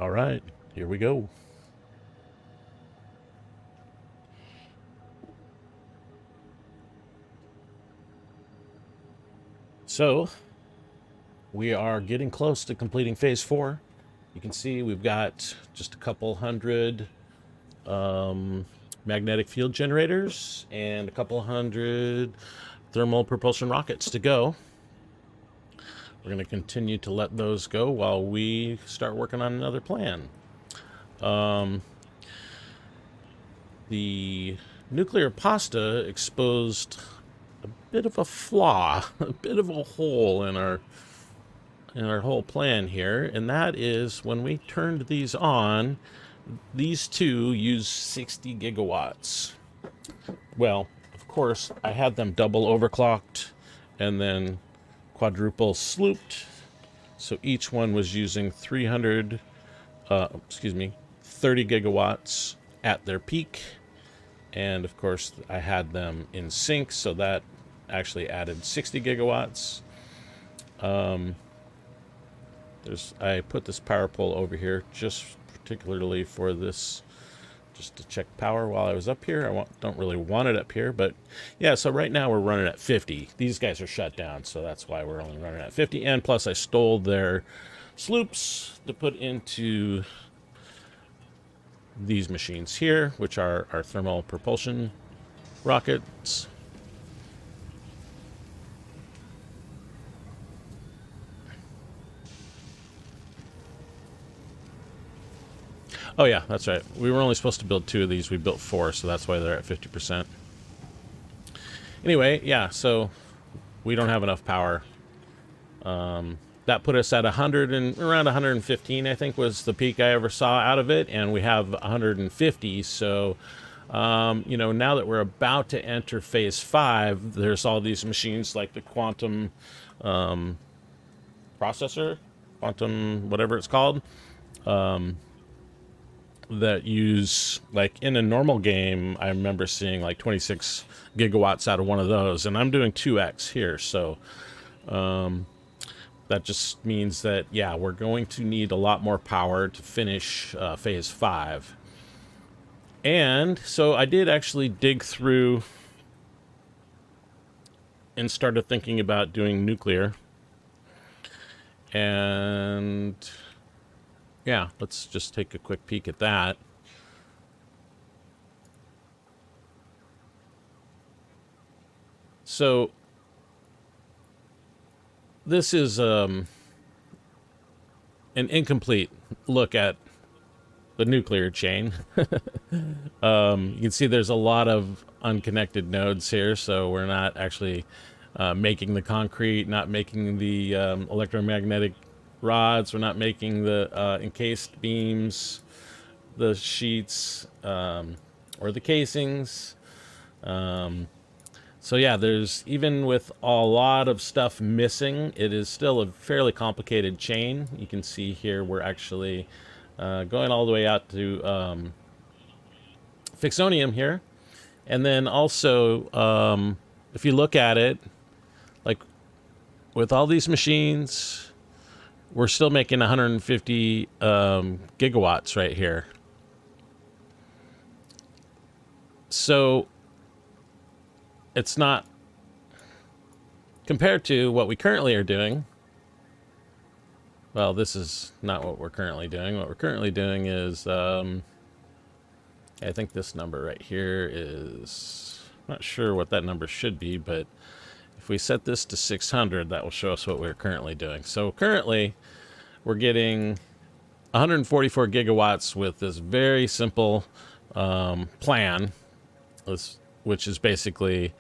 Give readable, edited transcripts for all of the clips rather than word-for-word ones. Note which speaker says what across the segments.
Speaker 1: All right, here we go. So, we are getting close to completing phase 4. You can see we've got just a couple hundred magnetic field generators and a couple hundred thermal propulsion rockets to go. We're going to continue to let those go while we start working on another plan. The nuclear pasta exposed a bit of a flaw, a bit of a hole in our whole plan here, and that is when we turned these on, these two use 60 gigawatts. Well, of course, I had them double overclocked and then quadruple slooped, so each one was using 30 gigawatts at their peak. And of course, I had them in sync, so that actually added 60 gigawatts. I put this power pole over here just particularly for this, just to check power while I was up here. Don't really want it up here, but yeah, so right now we're running at 50. These guys are shut down, so that's why we're only running at 50. And plus I stole their sloops to put into these machines here, which are our thermal propulsion rockets. Oh yeah, that's right. We were only supposed to build 2 of these. We built 4, so that's why they're at 50%. Anyway, yeah, so we don't have enough power. That put us at 100 and around 115, I think, was the peak I ever saw out of it, and we have 150. So, you know, now that we're about to enter phase 5, there's all these machines like the quantum processor, quantum whatever it's called, that use, like in a normal game, I remember seeing like 26 gigawatts out of one of those, and I'm doing 2x here, so that just means that, yeah, we're going to need a lot more power to finish phase 5. And so I did actually dig through and started thinking about doing nuclear. And yeah, let's just take a quick peek at that. So this is an incomplete look at the nuclear chain. You can see there's a lot of unconnected nodes here, so we're not actually making the concrete, not making the electromagnetic rods, we're not making the encased beams, the sheets, or the casings. So yeah, there's, even with a lot of stuff missing, it is still a fairly complicated chain. You can see here we're actually going all the way out to Fixonium here. And then also, if you look at it, like with all these machines, we're still making 150 gigawatts right here. So it's not, compared to what we currently are doing. Well, this is not what we're currently doing. What we're currently doing is, I think this number right here is, I'm not sure what that number should be, but if we set this to 600, that will show us what we're currently doing. So currently, we're getting 144 gigawatts with this very simple plan, which is basically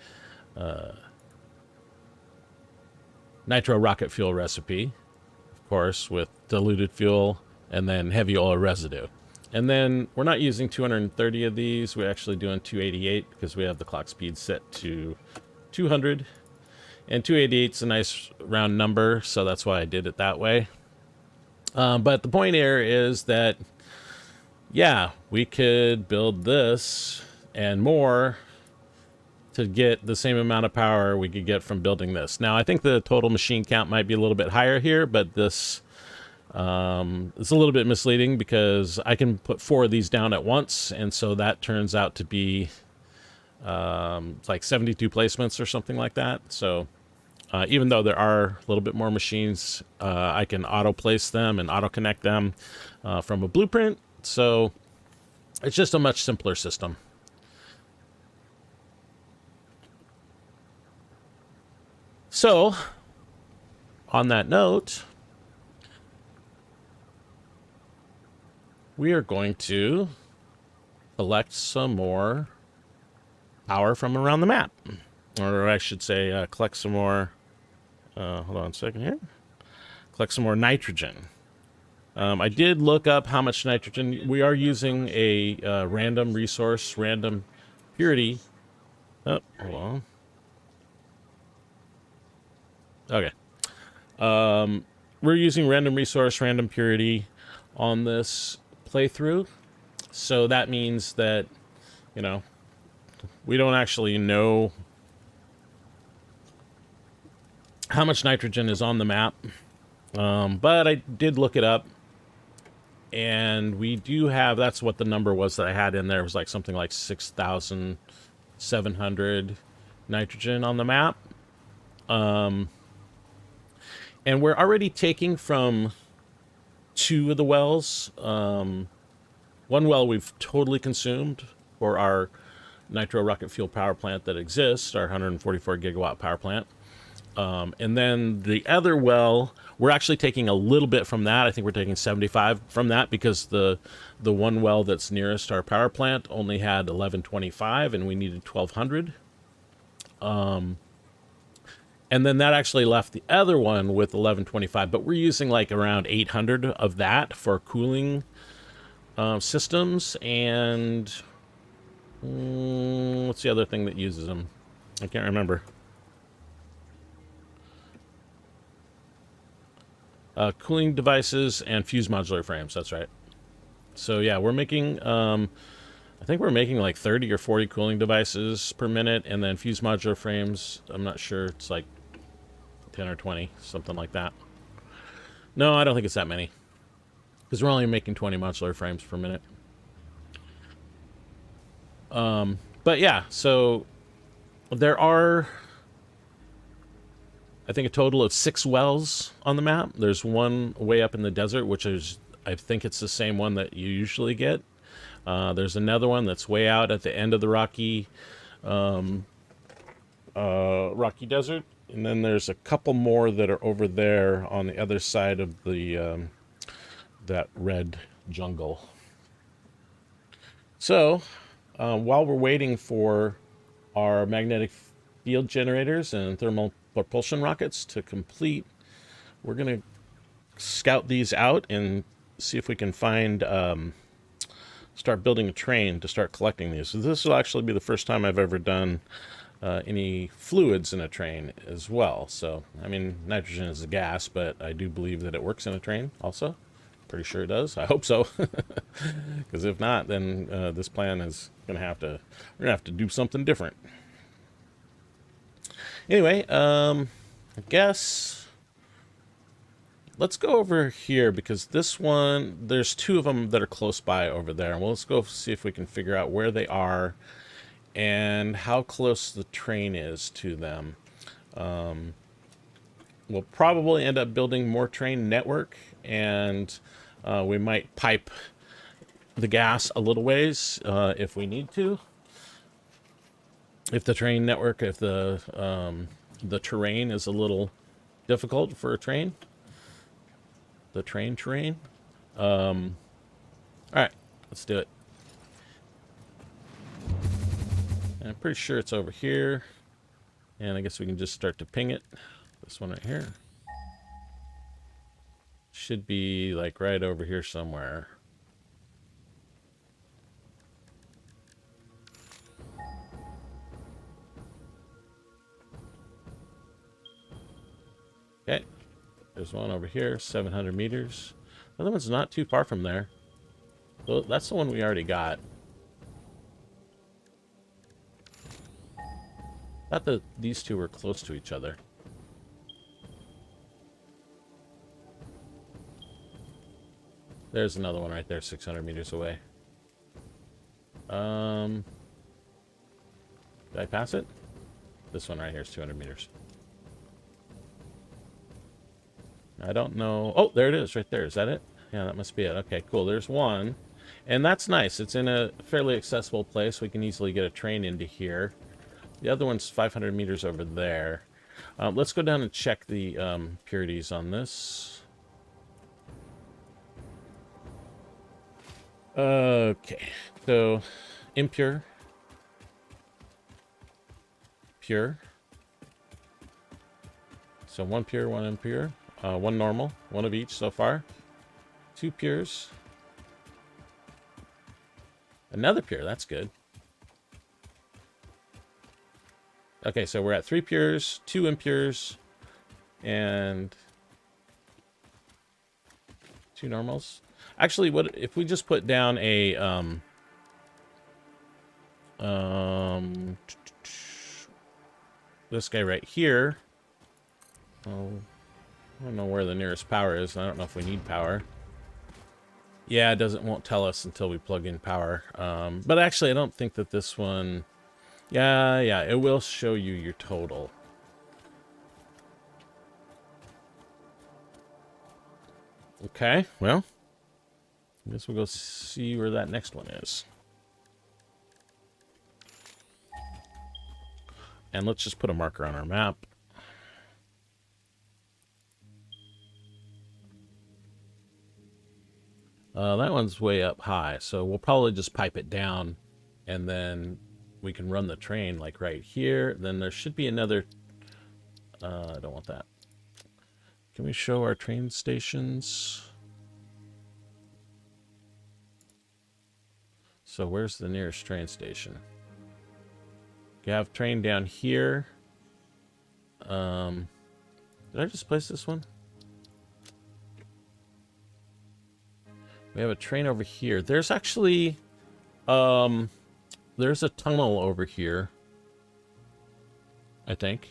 Speaker 1: nitro rocket fuel recipe, of course, with diluted fuel and then heavy oil residue. And then we're not using 230 of these. We're actually doing 288 because we have the clock speed set to 200. And 288 is a nice round number, so that's why I did it that way. But the point here is that, yeah, we could build this and more to get the same amount of power we could get from building this. Now, I think the total machine count might be a little bit higher here, but this It's a little bit misleading because I can put 4 of these down at once, and so that turns out to be like 72 placements or something like that. So even though there are a little bit more machines, I can auto place them and auto connect them from a blueprint. So it's just a much simpler system. So on that note, we are going to collect some more power from around the map. Or I should say collect some more, hold on a second here. Collect some more nitrogen. I did look up how much nitrogen. We are using a random resource, random purity. Oh, hold on. Okay. We're using random resource, random purity on this playthrough. So that means that, you know, we don't actually know how much nitrogen is on the map. But I did look it up. And we do have, that's what the number was that I had in there. It was like something like 6,700 nitrogen on the map. And we're already taking from 2 of the wells. One well we've totally consumed for our Nitro rocket fuel power plant that exists, our 144 gigawatt power plant. And then the other well, we're actually taking a little bit from that. I think we're taking 75 from that because the one well that's nearest our power plant only had 1125 and we needed 1200. And then that actually left the other one with 1125, but we're using like around 800 of that for cooling systems. And what's the other thing that uses them? I can't remember. Cooling devices and fuse modular frames. That's right. So yeah, we're making, I think we're making like 30 or 40 cooling devices per minute, and then fuse modular frames, I'm not sure, it's like 10 or 20, something like that. No, I don't think it's that many, because we're only making 20 modular frames per minute. But yeah, so there are, I think, a total of 6 wells on the map. There's one way up in the desert, which is, I think it's the same one that you usually get. There's another one that's way out at the end of the Rocky Desert. And then there's a couple more that are over there on the other side of the that red jungle. So while we're waiting for our magnetic field generators and thermal propulsion rockets to complete, we're going to scout these out and see if we can find, start building a train to start collecting these. So this will actually be the first time I've ever done any fluids in a train as well. So, I mean, nitrogen is a gas, but I do believe that it works in a train also. Pretty sure it does. I hope so. Because if not, then this plan is going to have to, we're going to have to do something different. Anyway, I guess let's go over here, because this one, there's 2 of them that are close by over there. Well, let's go see if we can figure out where they are and how close the train is to them. We'll probably end up building more train network, and we might pipe the gas a little ways if we need to. If the train network, if the terrain is a little difficult for a train. The train terrain. All right, let's do it. And I'm pretty sure it's over here. And I guess we can just start to ping it. This one right here. Should be like right over here somewhere. Okay. There's one over here, 700 meters. The other one's not too far from there. So that's the one we already got. Thought that these 2 were close to each other. There's another one right there, 600 meters away. Did I pass it? This one right here is 200 meters. I don't know. Oh, there it is right there. Is that it? Yeah, that must be it. Okay, cool. There's one. And that's nice. It's in a fairly accessible place. We can easily get a train into here. The other one's 500 meters over there. Let's go down and check the purities on this. Okay, so impure, pure. So one pure, one impure, one normal, one of each so far. Two pures. Another pure, that's good. Okay, so we're at 3 pures, 2 impures, and 2 normals. Actually, what if we just put down a this guy right here? Oh, I don't know where the nearest power is. I don't know if we need power. Yeah, it won't tell us until we plug in power. But actually, I don't think that this one. Yeah, it will show you your total. Okay, well, I guess we'll go see where that next one is. And let's just put a marker on our map. That one's way up high, so we'll probably just pipe it down, and then we can run the train like right here. Then there should be another. I don't want that. Can we show our train stations? So where's the nearest train station? You have train down here. Did I just place this one? We have a train over here. There's actually, there's a tunnel over here, I think.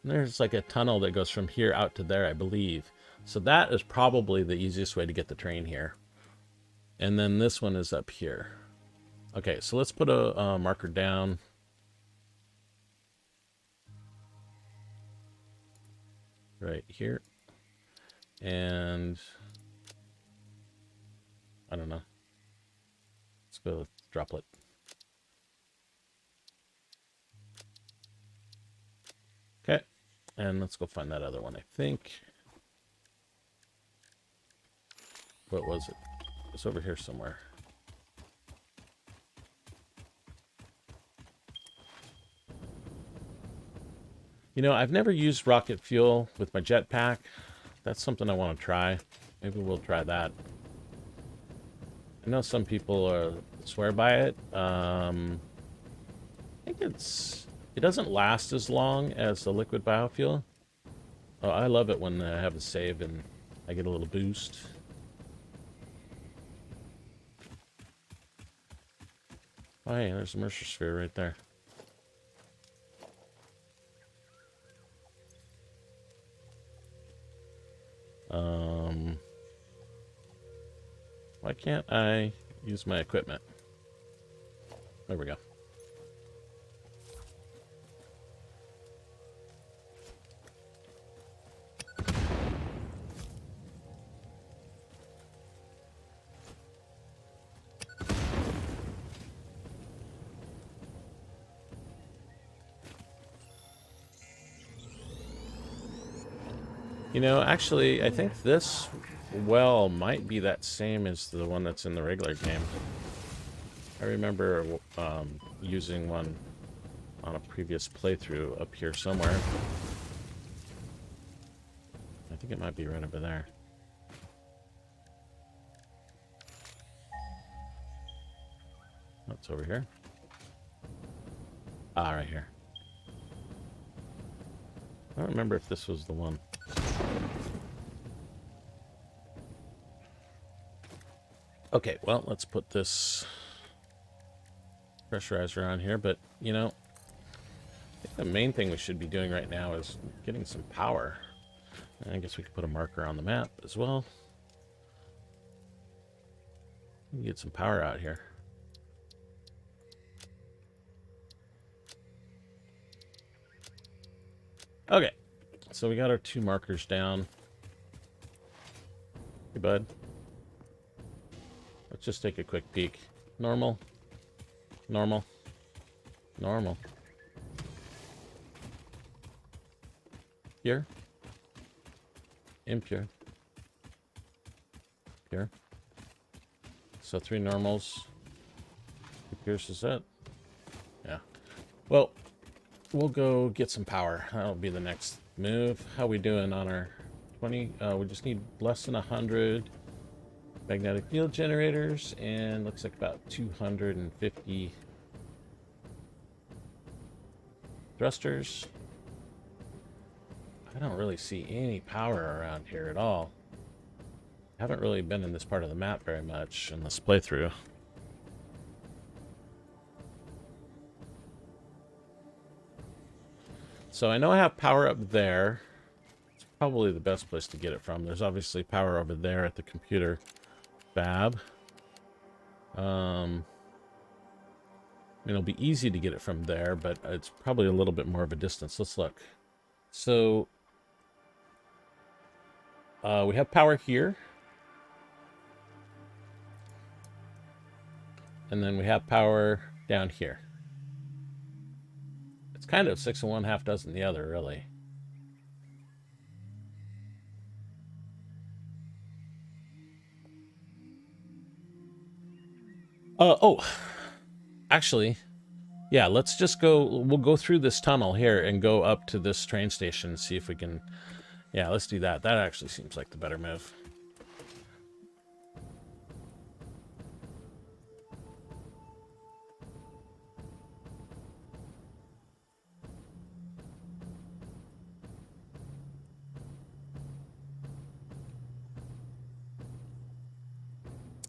Speaker 1: There's like a tunnel that goes from here out to there, I believe. So that is probably the easiest way to get the train here. And then this one is up here. Okay, so let's put a marker down. Right here. And I don't know. Let's go droplet. Okay, and let's go find that other one, I think. What was it? It's over here somewhere. You know, I've never used rocket fuel with my jetpack. That's something I want to try. Maybe we'll try that. I know some people swear by it. I think it doesn't last as long as the liquid biofuel. Oh, I love it when I have a save and I get a little boost. Oh, hey, there's a Mercer sphere right there. Why can't I use my equipment? There we go. You know, actually, I think this well might be that same as the one that's in the regular game. I remember using one on a previous playthrough up here somewhere. I think it might be right over there. Oh, it's over here. Ah, right here. I don't remember if this was the one. Okay, well, let's put this pressurizer on here, but, you know, I think the main thing we should be doing right now is getting some power. I guess we could put a marker on the map as well. Get some power out here. Okay, so we got our 2 markers down. Hey, bud. Let's just take a quick peek. Normal. Normal. Normal. Pure. Impure. Pure. So 3 normals. 2 pures is it? Yeah. Well, we'll go get some power. That'll be the next move. How we doing on our 20? We just need less than 100 magnetic field generators, and looks like about 250 thrusters. I don't really see any power around here at all. I haven't really been in this part of the map very much in this playthrough. So I know I have power up there. It's probably the best place to get it from. There's obviously power over there at the computer fab. I mean, it'll be easy to get it from there, but it's probably a little bit more of a distance. Let's look. So we have power here. And then we have power down here. It's kind of 6 of one, half dozen the other, really. Oh, actually, yeah, let's just go, we'll go through this tunnel here and go up to this train station and see if we can, yeah, let's do that. That actually seems like the better move.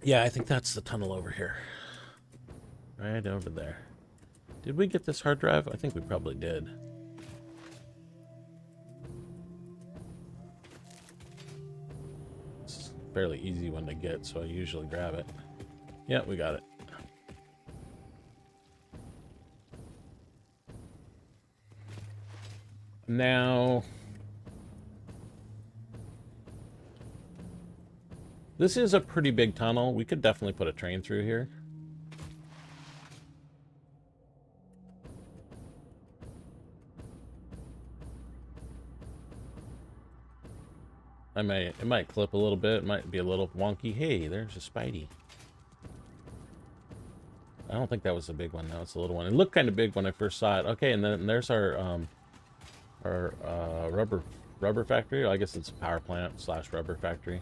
Speaker 1: Yeah, I think that's the tunnel over here. Right over there. Did we get this hard drive? I think we probably did. It's a fairly easy one to get, so I usually grab it. Yeah, we got it. Now, this is a pretty big tunnel. We could definitely put a train through here. It might clip a little bit. It might be a little wonky. Hey, there's a Spidey. I don't think that was a big one. No, it's a little one. It looked kind of big when I first saw it. Okay, and then there's our rubber factory. I guess it's a power plant / rubber factory.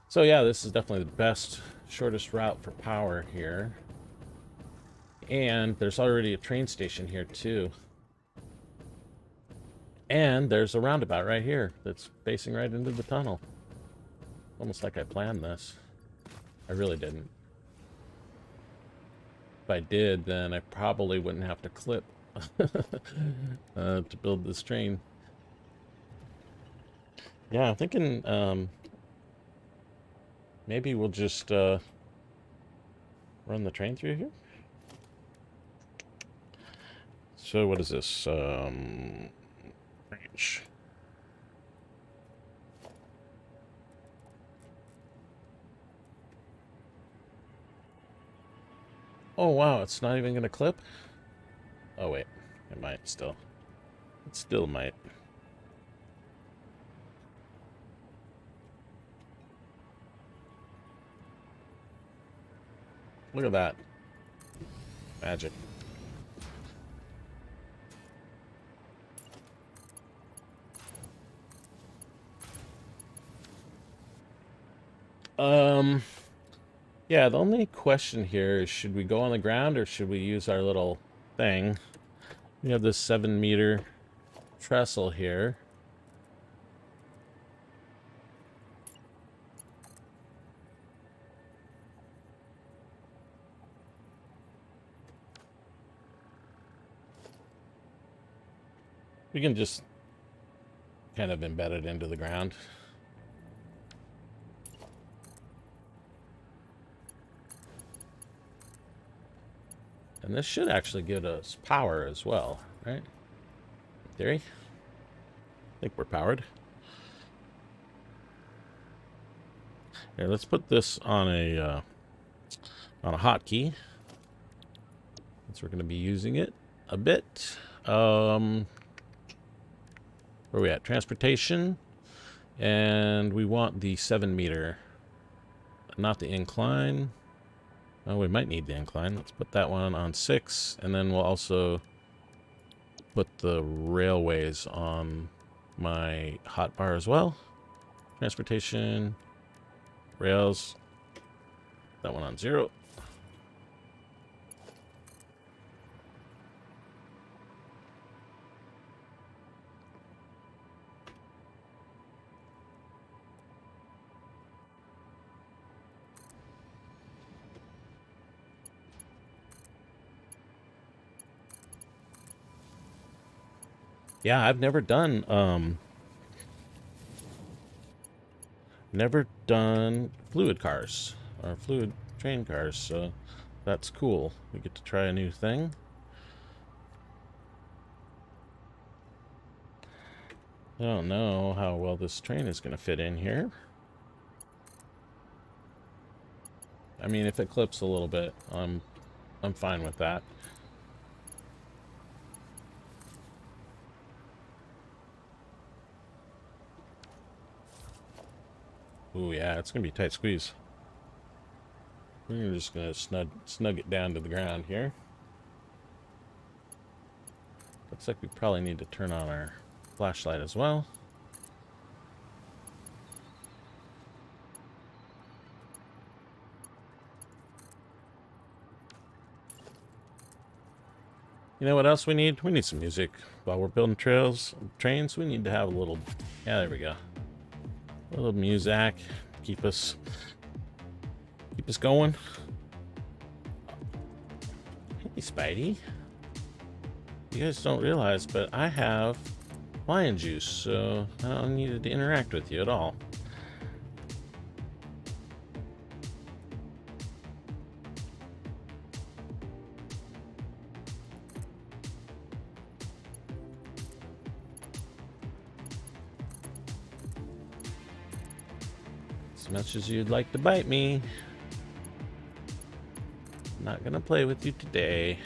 Speaker 1: So yeah, this is definitely the best, shortest route for power here. And there's already a train station here too. And there's a roundabout right here that's facing right into the tunnel. Almost like I planned this. I really didn't. If I did, then I probably wouldn't have to clip to build this train. Yeah, I'm thinking maybe we'll just run the train through here. So what is this? Range. Oh wow, it's not even gonna clip? Oh wait, it might still. It still might. Look at that. Magic. Yeah, the only question here is, should we go on the ground or should we use our little thing? We have this 7-meter trestle here. We can just kind of embed it into the ground. And this should actually give us power as well, right? In theory. I think we're powered. Here, let's put this on a hotkey. Since we're going to be using it a bit. Where are we at? Transportation. And we want the 7 meter. Not the incline. Oh, we might need the incline. Let's put that one on 6. And then we'll also put the railways on my hotbar as well. Transportation. Rails. That one on 0. Yeah, I've never done fluid cars or fluid train cars, so that's cool. We get to try a new thing. I don't know how well this train is going to fit in here. I mean, if it clips a little bit, I'm fine with that. Ooh, yeah, it's going to be a tight squeeze. We're just going to snug it down to the ground here. Looks like we probably need to turn on our flashlight as well. You know what else we need? We need some music. While we're building trains, we need to have a little... Yeah, there we go. A little music. Keep us going. Hey, Spidey. You guys don't realize, but I have lion juice, so I don't need to interact with you at all. As much as you'd like to bite me, I'm not gonna play with you today.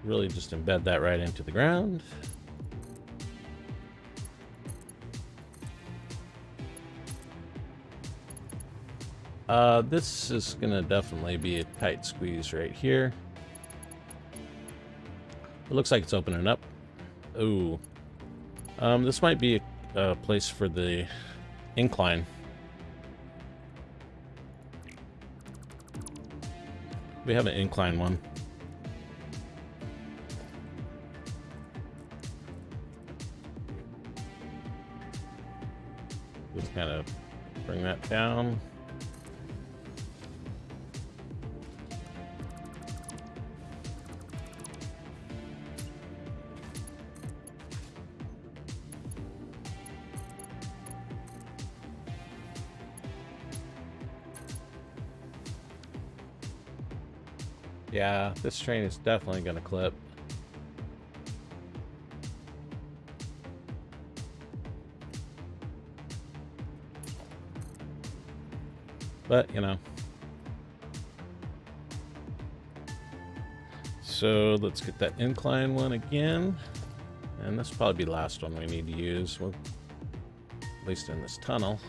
Speaker 1: Really just embed that right into the ground. This is gonna definitely be a tight squeeze right here. It looks like it's opening up. Ooh. This might be a place for the incline. We have an incline one. Just kind of bring that down. Yeah, this train is definitely going to clip. But, you know. So let's get that incline one again. And this will probably be the last one we need to use. Well, at least in this tunnel.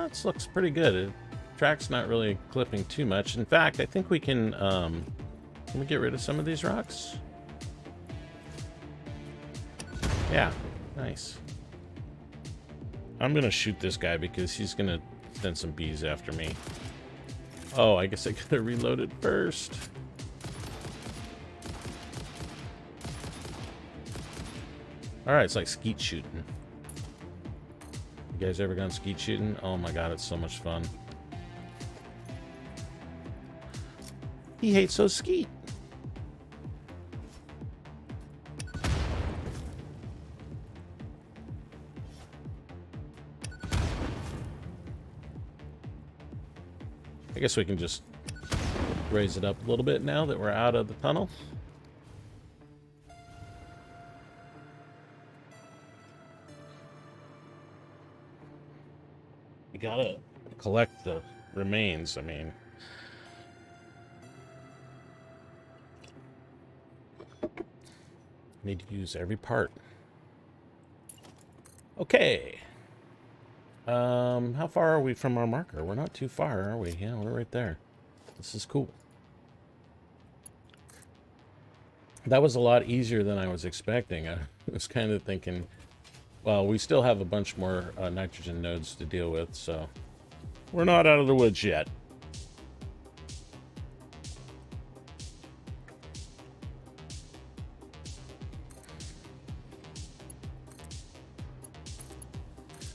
Speaker 1: This looks pretty good. The track's not really clipping too much. In fact, I think we can we get rid of some of these rocks? Yeah, nice. I'm gonna shoot this guy because he's gonna send some bees after me. Oh, I guess I gotta reload it first. All right, it's like skeet shooting. You guys ever gone skeet shooting? Oh my god, it's so much fun. He hates those skeet. I guess we can just raise it up a little bit now that we're out of the tunnel. You gotta collect the remains, I mean. Need to use every part. Okay. How far are we from our marker? We're not too far, are we? Yeah, we're right there. This is cool. That was a lot easier than I was expecting. I was kind of thinking, well, we still have a bunch more nitrogen nodes to deal with, so we're not out of the woods yet.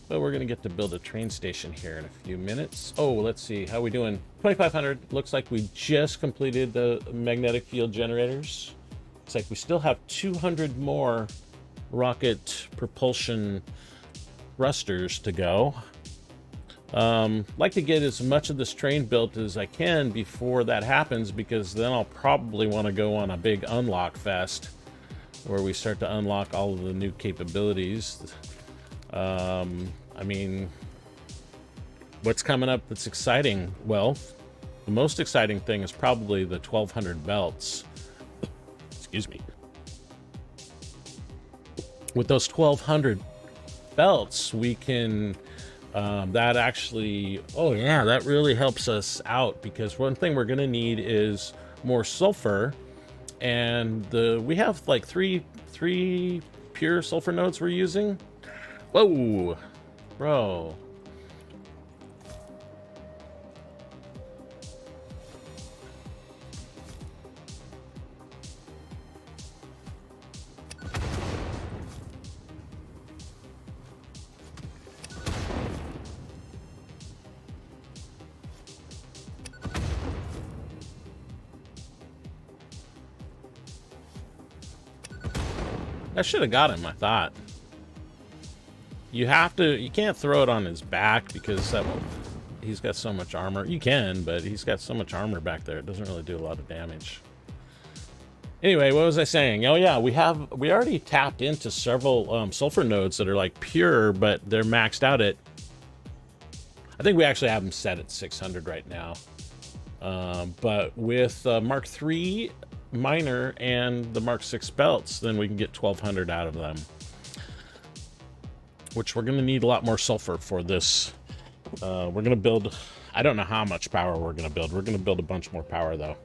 Speaker 1: But we're going to get to build a train station here in a few minutes. Oh, let's see. How are we doing? 2,500. Looks like we just completed the magnetic field generators. Looks like we still have 200 more rocket propulsion thrusters to go. Like to get as much of this train built as I can before that happens, because then I'll probably want to go on a big unlock fest where we start to unlock all of the new capabilities. I mean, what's coming up that's exciting? Well, the most exciting thing is probably the 1,200 belts. Excuse me. With those 1,200 belts, we can, that actually, oh yeah, that really helps us out, because one thing we're going to need is more sulfur. And we have like three pure sulfur nodes we're using. Whoa, bro. I should have got him, I thought. You can't throw it on his back because he's got so much armor. You can, but he's got so much armor back there. It doesn't really do a lot of damage. Anyway, what was I saying? Oh yeah, we already tapped into several sulfur nodes that are like pure, but they're maxed out at, I think we actually have them set at 600 right now. But with Mark III miner and the Mark VI belts, then we can get 1,200 out of them. Which we're going to need a lot more sulfur for this. We're going to build, I don't know how much power we're going to build. We're going to build a bunch more power, though.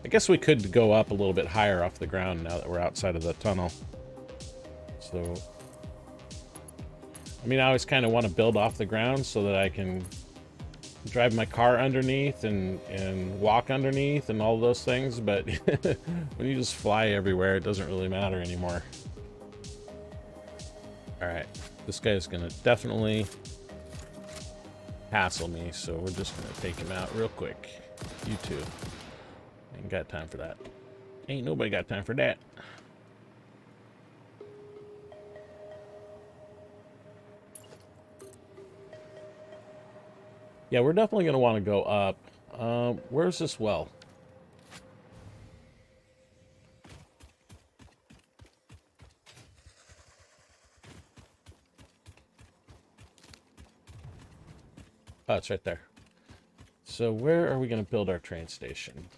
Speaker 1: I guess we could go up a little bit higher off the ground now that we're outside of the tunnel. So, I mean, I always kind of want to build off the ground so that I can drive my car underneath and walk underneath and all those things, but when you just fly everywhere, it doesn't really matter anymore. All right, this guy's gonna definitely hassle me, so we're just gonna take him out real quick. You two. Ain't got time for that. Ain't nobody got time for that. Yeah, we're definitely going to want to go up. Where's this well? Oh, it's right there. So where are we going to build our train station?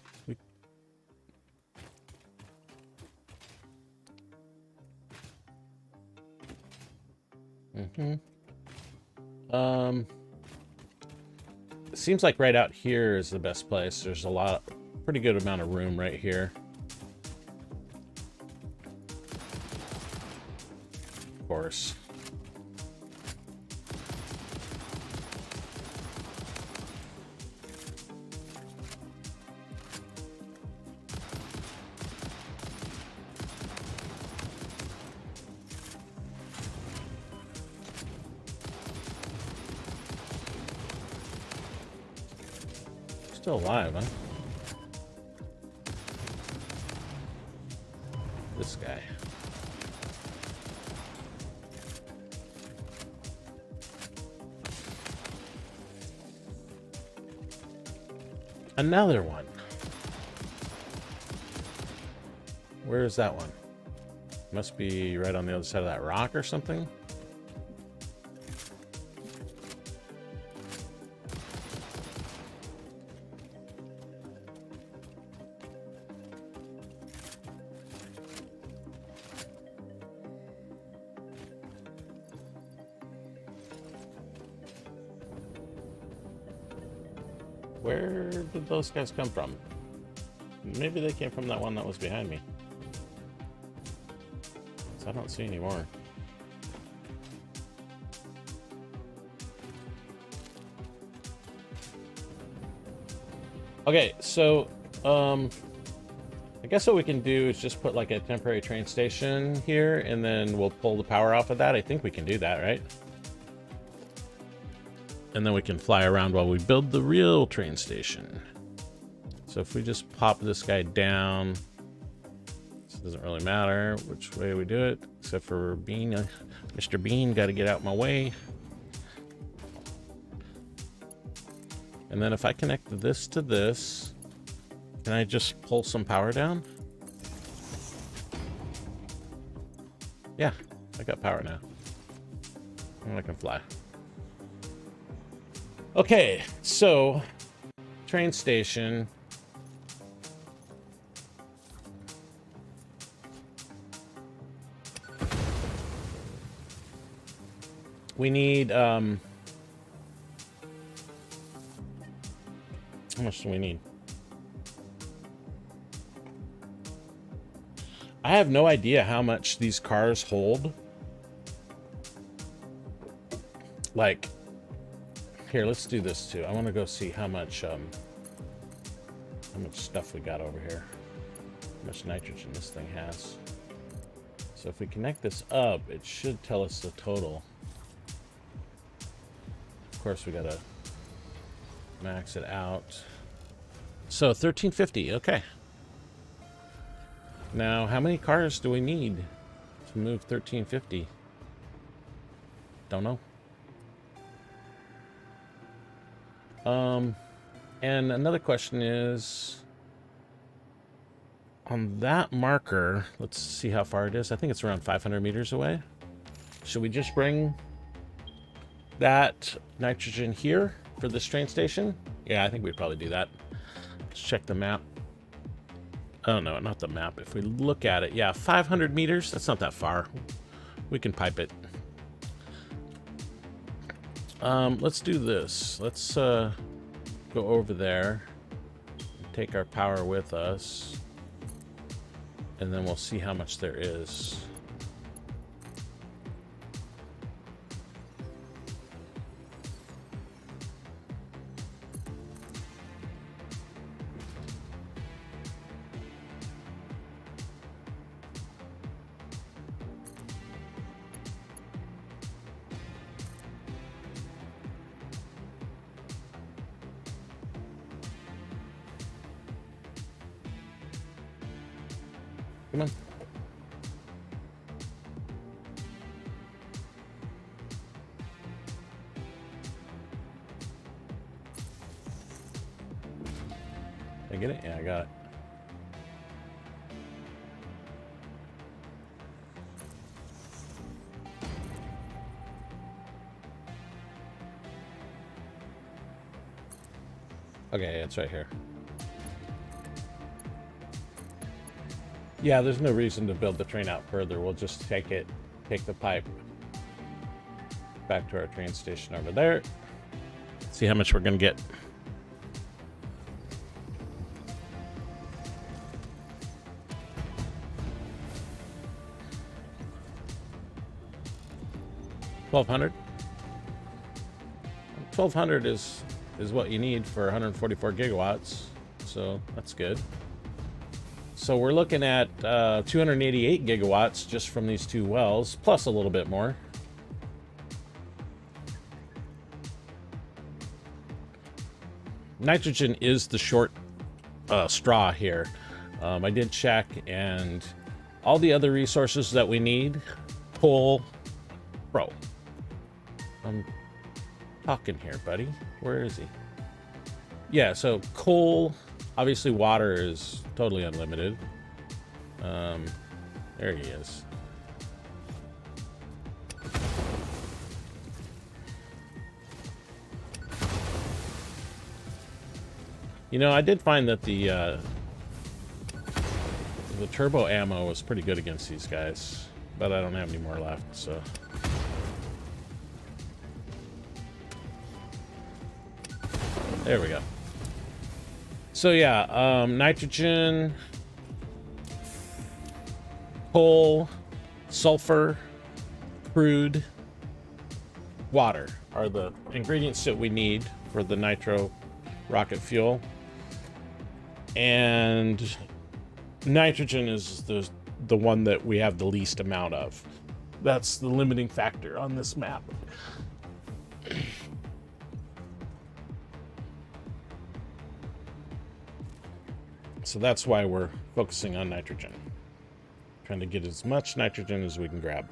Speaker 1: It seems like right out here is the best place. There's pretty good amount of room right here. course. Still alive, huh? This guy. Another one. Where is that one? Must be right on the other side of that rock or something. Where did those guys come from? Maybe they came from that one that was behind me. So I don't see any more. Okay, so I guess what we can do is just put like a temporary train station here, and then we'll pull the power off of that. I think we can do that, right? And then we can fly around while we build the real train station. So if we just pop this guy down, this doesn't really matter which way we do it, except for Bean. Mr. Bean, got to get out my way. And then if I connect this to this, can I just pull some power down? Yeah, I got power now. And I can fly. Okay, so train station. We need how much do we need? I have no idea how much these cars hold. Like, here, let's do this too. I want to go see how much stuff we got over here. How much nitrogen this thing has. So if we connect this up, it should tell us the total. Of course, we gotta max it out. So 1350, okay. Now, how many cars do we need to move 1350? Don't know. And another question is, on that marker, let's see how far it is. I think it's around 500 meters away. Should we just bring that nitrogen here for this train station? Yeah, I think we'd probably do that. Let's check the map. Oh, no, not the map. If we look at it, yeah, 500 meters. That's not that far. We can pipe it. Let's do this. Let's go over there, take our power with us, and then we'll see how much there is. Come on. Did I get it? Yeah, I got it. Okay, it's right here. Yeah, there's no reason to build the train out further. We'll just take the pipe back to our train station over there. See how much we're gonna get. 1200. 1200 is what you need for 144 gigawatts, so that's good. So we're looking at 288 gigawatts just from these two wells, plus a little bit more. Nitrogen is the short straw here. I did check, and all the other resources that we need, coal, bro. I'm talking here, buddy. Where is he? Yeah, so coal, obviously water is totally unlimited. There he is. You know, I did find that the turbo ammo was pretty good against these guys, but I don't have any more left, so. There we go. So yeah, nitrogen, coal, sulfur, crude, water are the ingredients that we need for the nitro rocket fuel. And nitrogen is the one that we have the least amount of. That's the limiting factor on this map. So that's why we're focusing on nitrogen. Trying to get as much nitrogen as we can grab.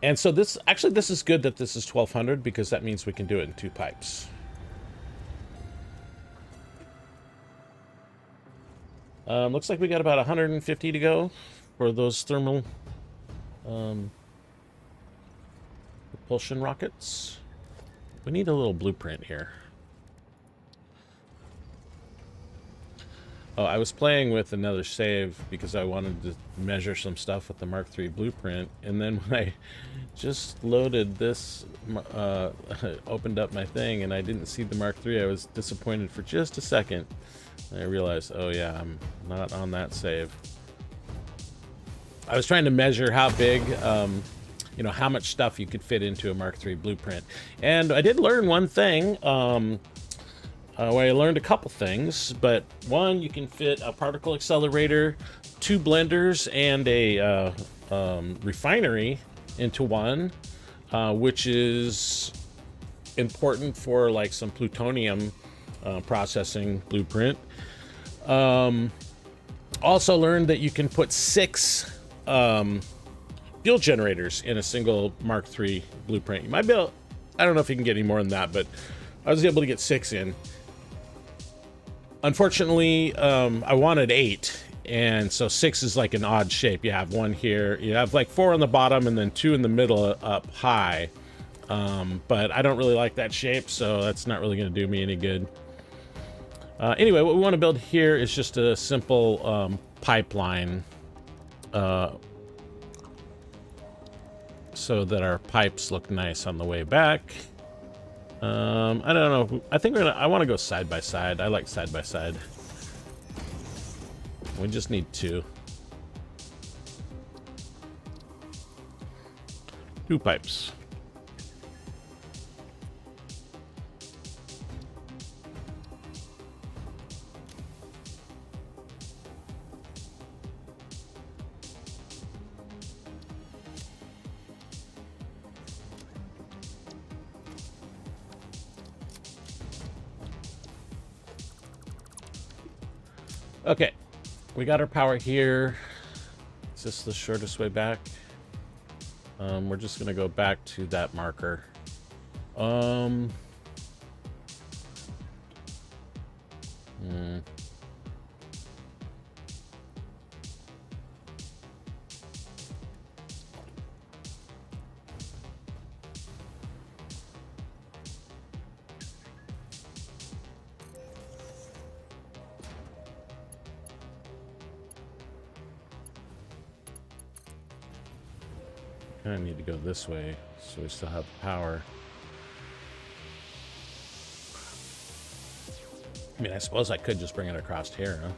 Speaker 1: And so this is good that this is 1200, because that means we can do it in 2 pipes. Looks like we got about 150 to go for those thermal propulsion rockets. We need a little blueprint here. Oh, I was playing with another save because I wanted to measure some stuff with the Mark III blueprint, and then when I just loaded this, opened up my thing, and I didn't see the Mark III, I was disappointed for just a second. I realized, oh yeah, I'm not on that save. I was trying to measure how big, you know, how much stuff you could fit into a Mark III blueprint. And I did learn one thing. Well, I learned a couple things, but one, you can fit a particle accelerator, 2 blenders, and a refinery into one, which is important for like some plutonium processing blueprint. Also learned that you can put 6 fuel generators in a single Mark III blueprint. You might be able, I don't know if you can get any more than that, but I was able to get 6 in. Unfortunately, I wanted 8, and so 6 is like an odd shape. You have 1 here, you have like 4 on the bottom, and then 2 in the middle up high. But I don't really like that shape, so that's not really going to do me any good. Anyway, what we want to build here is just a simple pipeline, so that our pipes look nice on the way back. I don't know. I think I want to go side by side. I like side by side. We just need 2. 2 pipes. Okay, we got our power here. Is this the shortest way back? We're just gonna go back to that marker. I need to go this way so we still have power. I mean, I suppose I could just bring it across here, huh?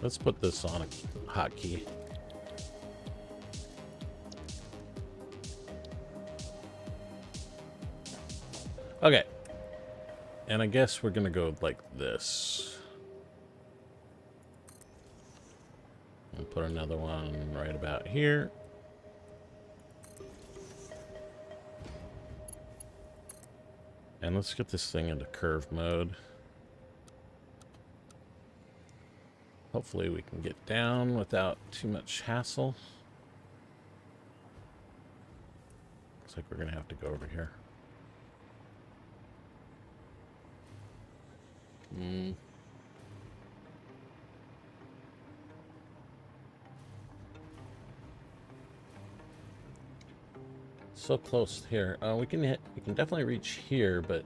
Speaker 1: Let's put this on a hotkey. Okay. And I guess we're going to go like this. And put another one right about here. And let's get this thing into curve mode. Hopefully we can get down without too much hassle. Looks like we're going to have to go over here. So close here. We can definitely reach here, but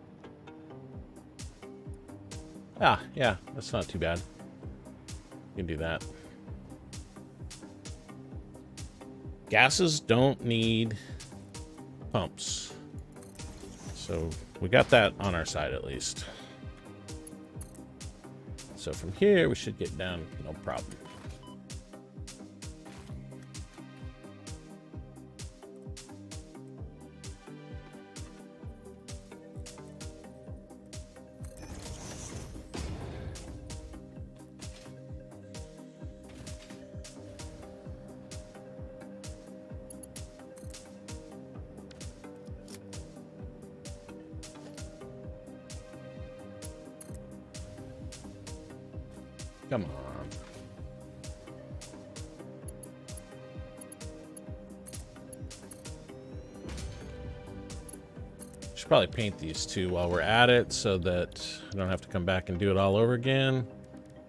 Speaker 1: yeah, that's not too bad. You can do that. Gases don't need pumps, so we got that on our side at least. So from here we should get down, no problem. Come on. Should probably paint these two while we're at it so that I don't have to come back and do it all over again.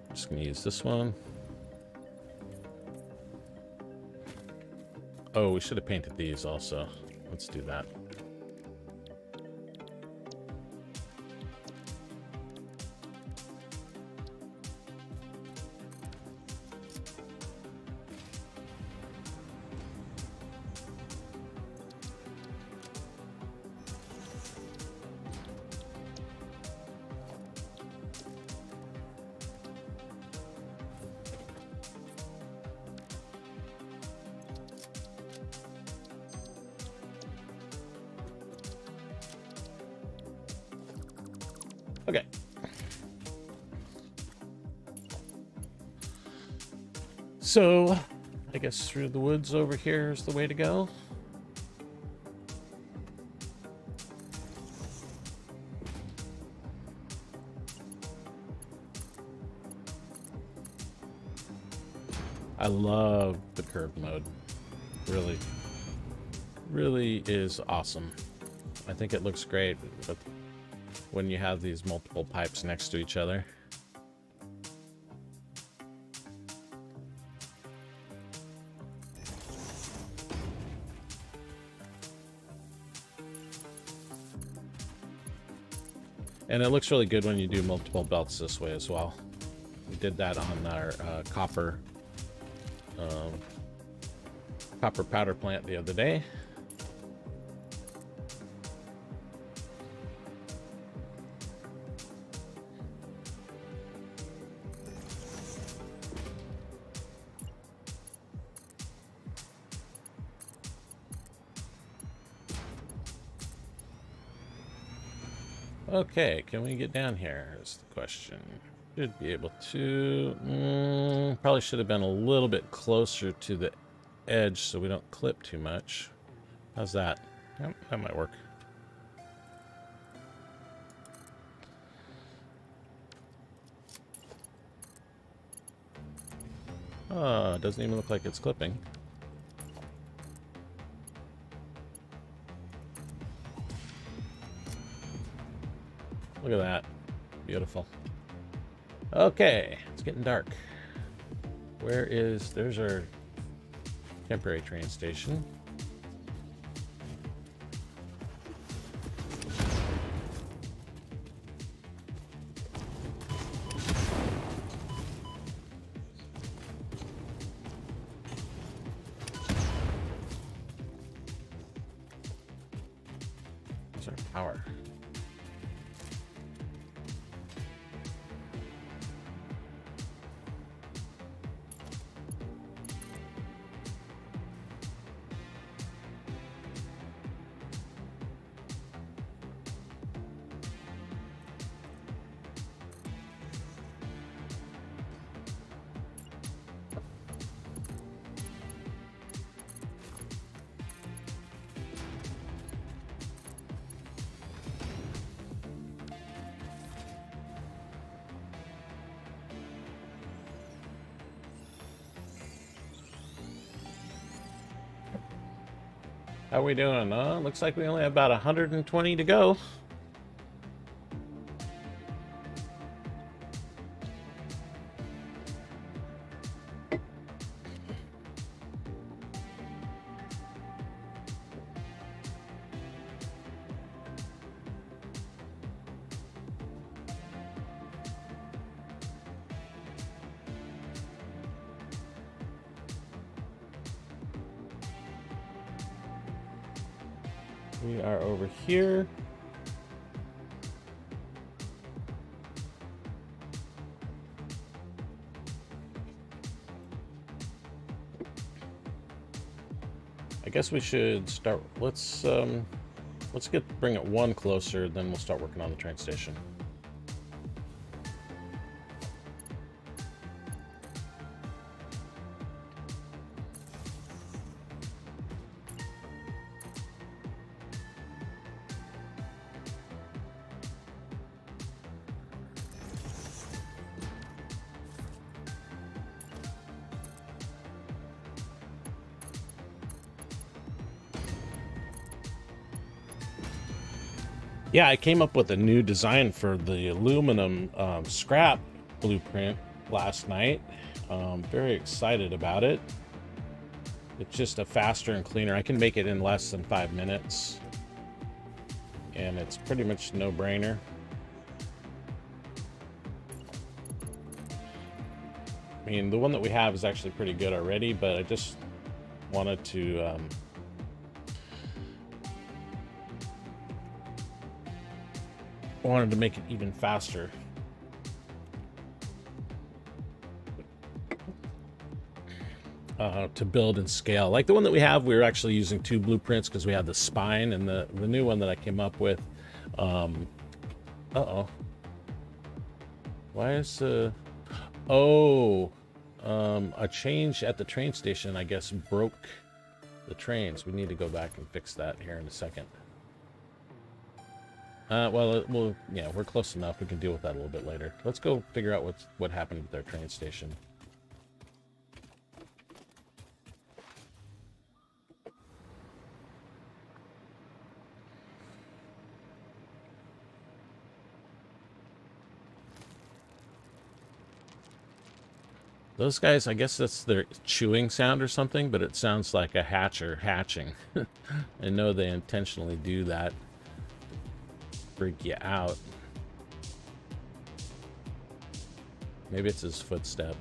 Speaker 1: I'm just going to use this one. Oh, we should have painted these also. Let's do that. Okay. So, I guess through the woods over here is the way to go. I love the curve mode. Really is awesome. I think it looks great with when you have these multiple pipes next to each other. And it looks really good when you do multiple belts this way as well. We did that on our copper powder plant the other day. Okay, can we get down here is the question. Should be able to. Probably should have been a little bit closer to the edge so we don't clip too much. How's that? Yep, that might work. Oh, it doesn't even look like it's clipping. Look at that. Beautiful. Okay, it's getting dark. There's our temporary train station. There's our power. How we doing? Looks like we only have about 120 to go. We are over here. I guess we should start. Let's bring it one closer, then we'll start working on the train station. Yeah, I came up with a new design for the aluminum scrap blueprint last night. Very excited about it. It's just a faster and cleaner. I can make it in less than 5 minutes. And it's pretty much no-brainer. I mean, the one that we have is actually pretty good already, but I just wanted to... wanted to make it even faster. To build and scale. Like the one that we have, we were actually using 2 blueprints because we had the spine, and the new one that I came up with. Uh-oh. Why is a change at the train station, I guess, broke the trains. We need to go back and fix that here in a second. Well, yeah, we're close enough. We can deal with that a little bit later. Let's go figure out what happened with their train station. Those guys, I guess that's their chewing sound or something, but it sounds like a hatcher hatching. I know they intentionally do that. Freak you out. Maybe it's his footstep.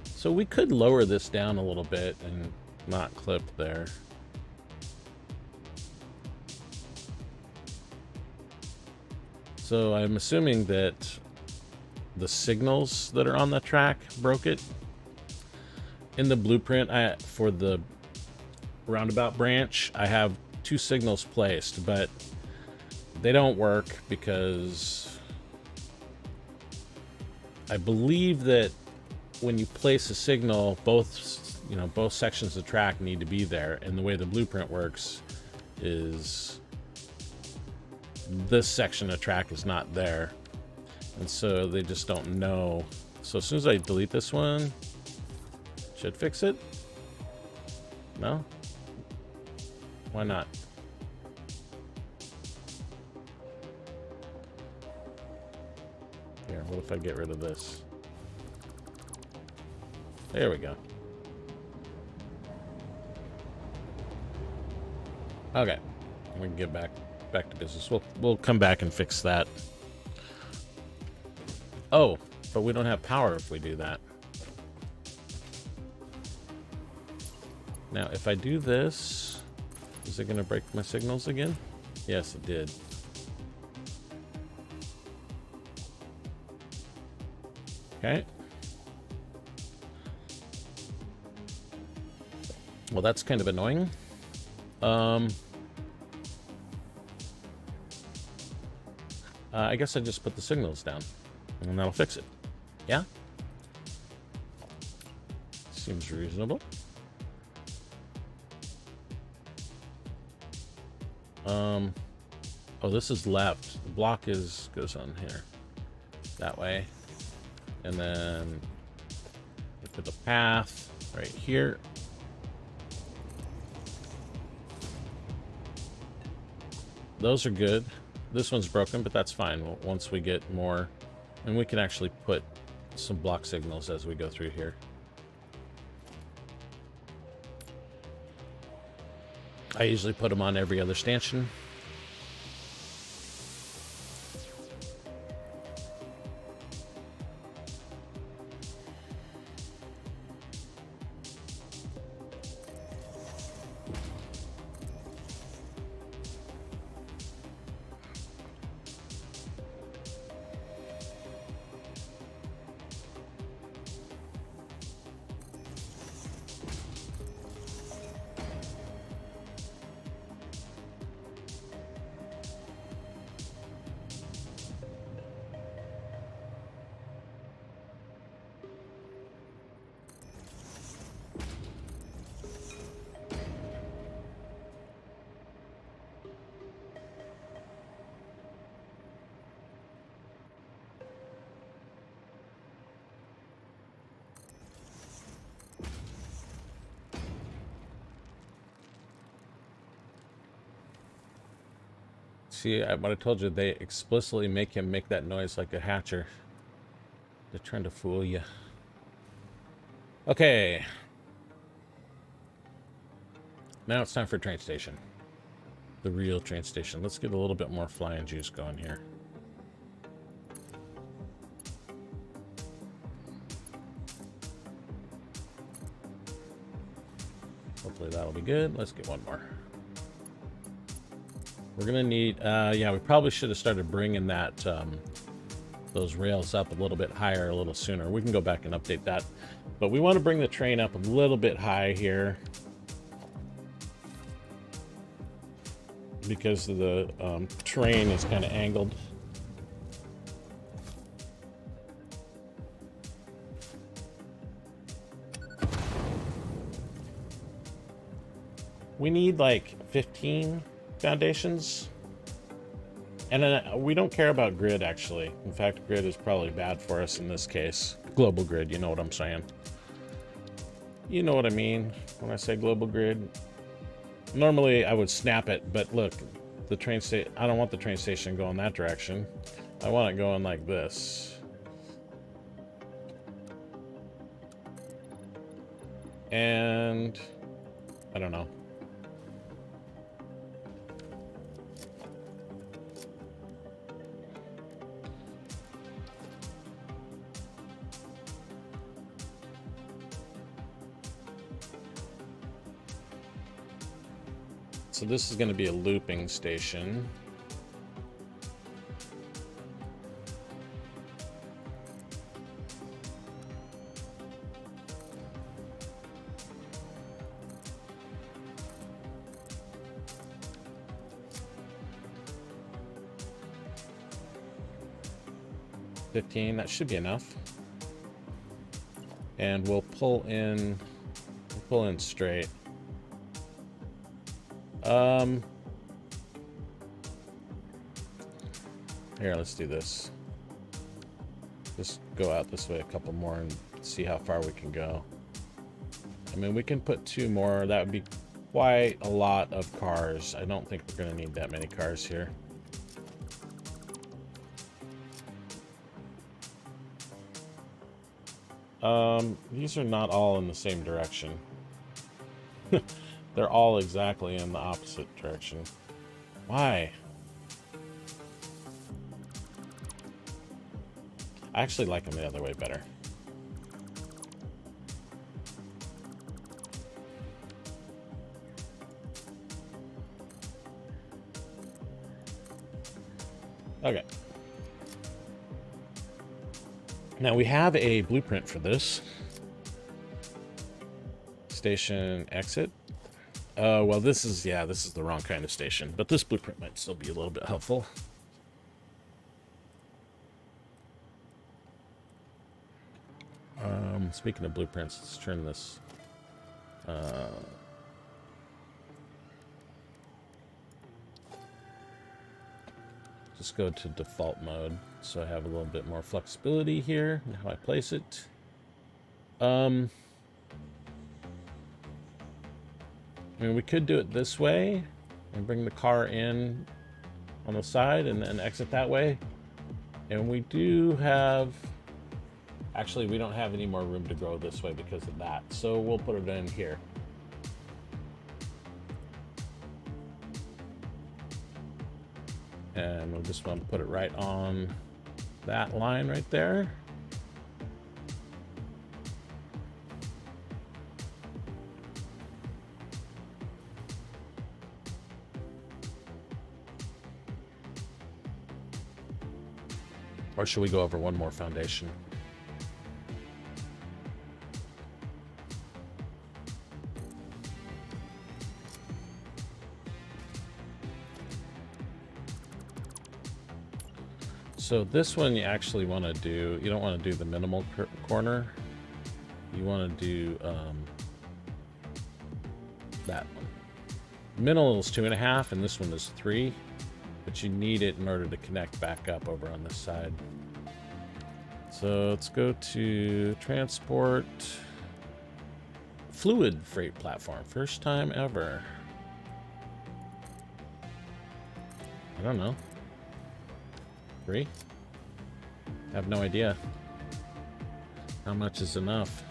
Speaker 1: So we could lower this down a little bit and not clip there. So I'm assuming that the signals that are on the track broke it. In the blueprint for the roundabout branch, I have 2 signals placed, but they don't work because I believe that when you place a signal, both sections of the track need to be there, and the way the blueprint works is this section of track is not there, and so they just don't know. So as soon as I delete this one, should fix it. No? Why not? Here, what if I get rid of this? There we go. Okay, we can get back to business. We'll come back and fix that. Oh, but we don't have power if we do that. Now, if I do this, is it going to break my signals again? Yes, it did. Okay. Well, that's kind of annoying. I guess I just put the signals down, and that'll fix it. Yeah? Seems reasonable. Oh, this is left. The block goes on here. That way. And then we put the path right here. those are good. This one's broken, but that's fine. Once we get more, and we can actually put some block signals as we go through here. I usually put them on every other stanchion. See, what I told you, they explicitly make him make that noise like a hatcher. They're trying to fool you. Okay. Now it's time for train station. The real train station. Let's get a little bit more flying juice going here. Hopefully that'll be good. Let's get one more. We're gonna need, yeah, we probably should have started bringing that, those rails up a little bit higher a little sooner. We can go back and update that. But we want to bring the train up a little bit high here, because of the terrain is kind of angled. We need like 15 foundations, and we don't care about grid actually. In fact, grid is probably bad for us in this case. Global grid, you know what I'm saying. You know what I mean when I say global grid. Normally I would snap it, but look, the train station, I don't want the train station going that direction. I want it going like this. And I don't know. So this is going to be a looping station. That should be enough. And we'll pull in straight. Here, let's do this. Just go out this way a couple more and see how far we can go. I mean, we can put 2 more. That would be quite a lot of cars. I don't think we're going to need that many cars here. These are not all in the same direction. They're all exactly in the opposite direction. Why? I actually like them the other way better. Okay. Now we have a blueprint for this. Station exit. Well, this is the wrong kind of station, but this blueprint might still be a little bit helpful. Speaking of blueprints, let's turn this. Just go to default mode, so I have a little bit more flexibility here in how I place it. I mean, we could do it this way and bring the car in on the side and then exit that way. And we do have, actually we don't have any more room to grow this way because of that. So we'll put it in here. And we'll just want to put it right on that line right there. Or should we go over one more foundation? So this one you actually want to do, you don't want to do the minimal corner. You want to do that one. Minimal is 2.5 and this one is 3. But you need it in order to connect back up over on this side. So let's go to transport. Fluid freight platform. First time ever. I don't know. 3? I have no idea. How much is enough?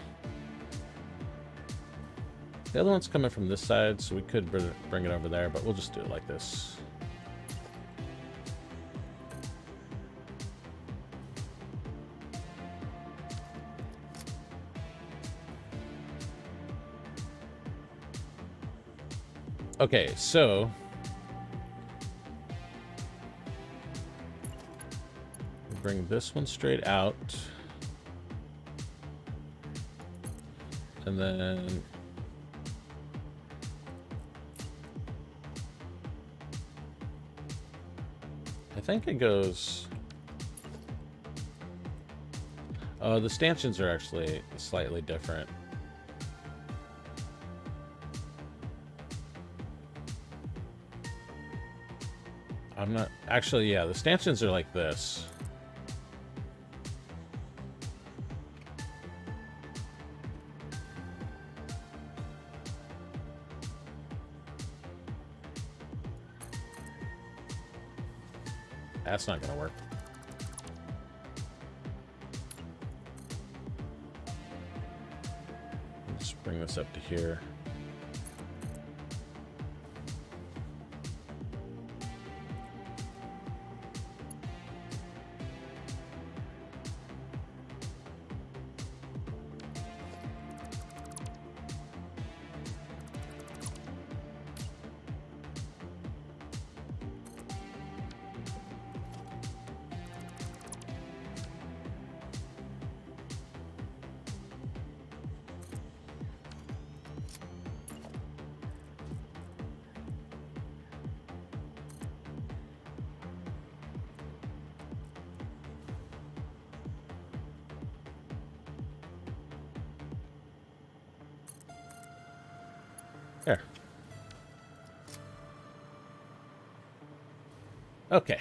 Speaker 1: The other one's coming from this side, so we could bring it over there, but we'll just do it like this. Okay, so we'll bring this one straight out. And then I think it goes. The stanchions are actually slightly different. I'm not actually, yeah, the stanchions are like this. That's not gonna work. Let's bring this up to here. There. Okay.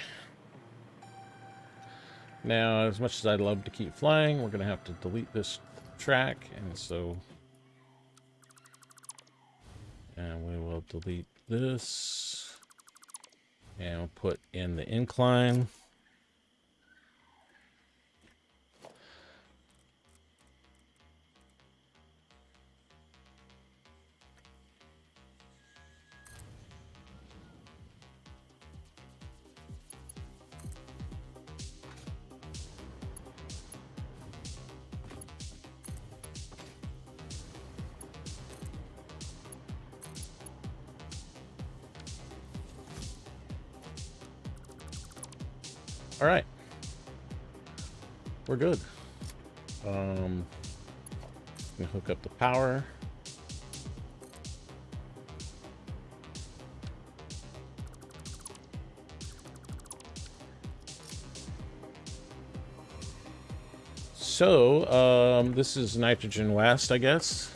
Speaker 1: Now, as much as I'd love to keep flying, we're going to have to delete this track, and so... And we will delete this. And we'll put in the incline. All right, we're good. Gonna hook up the power. So, this is nitrogen west, I guess.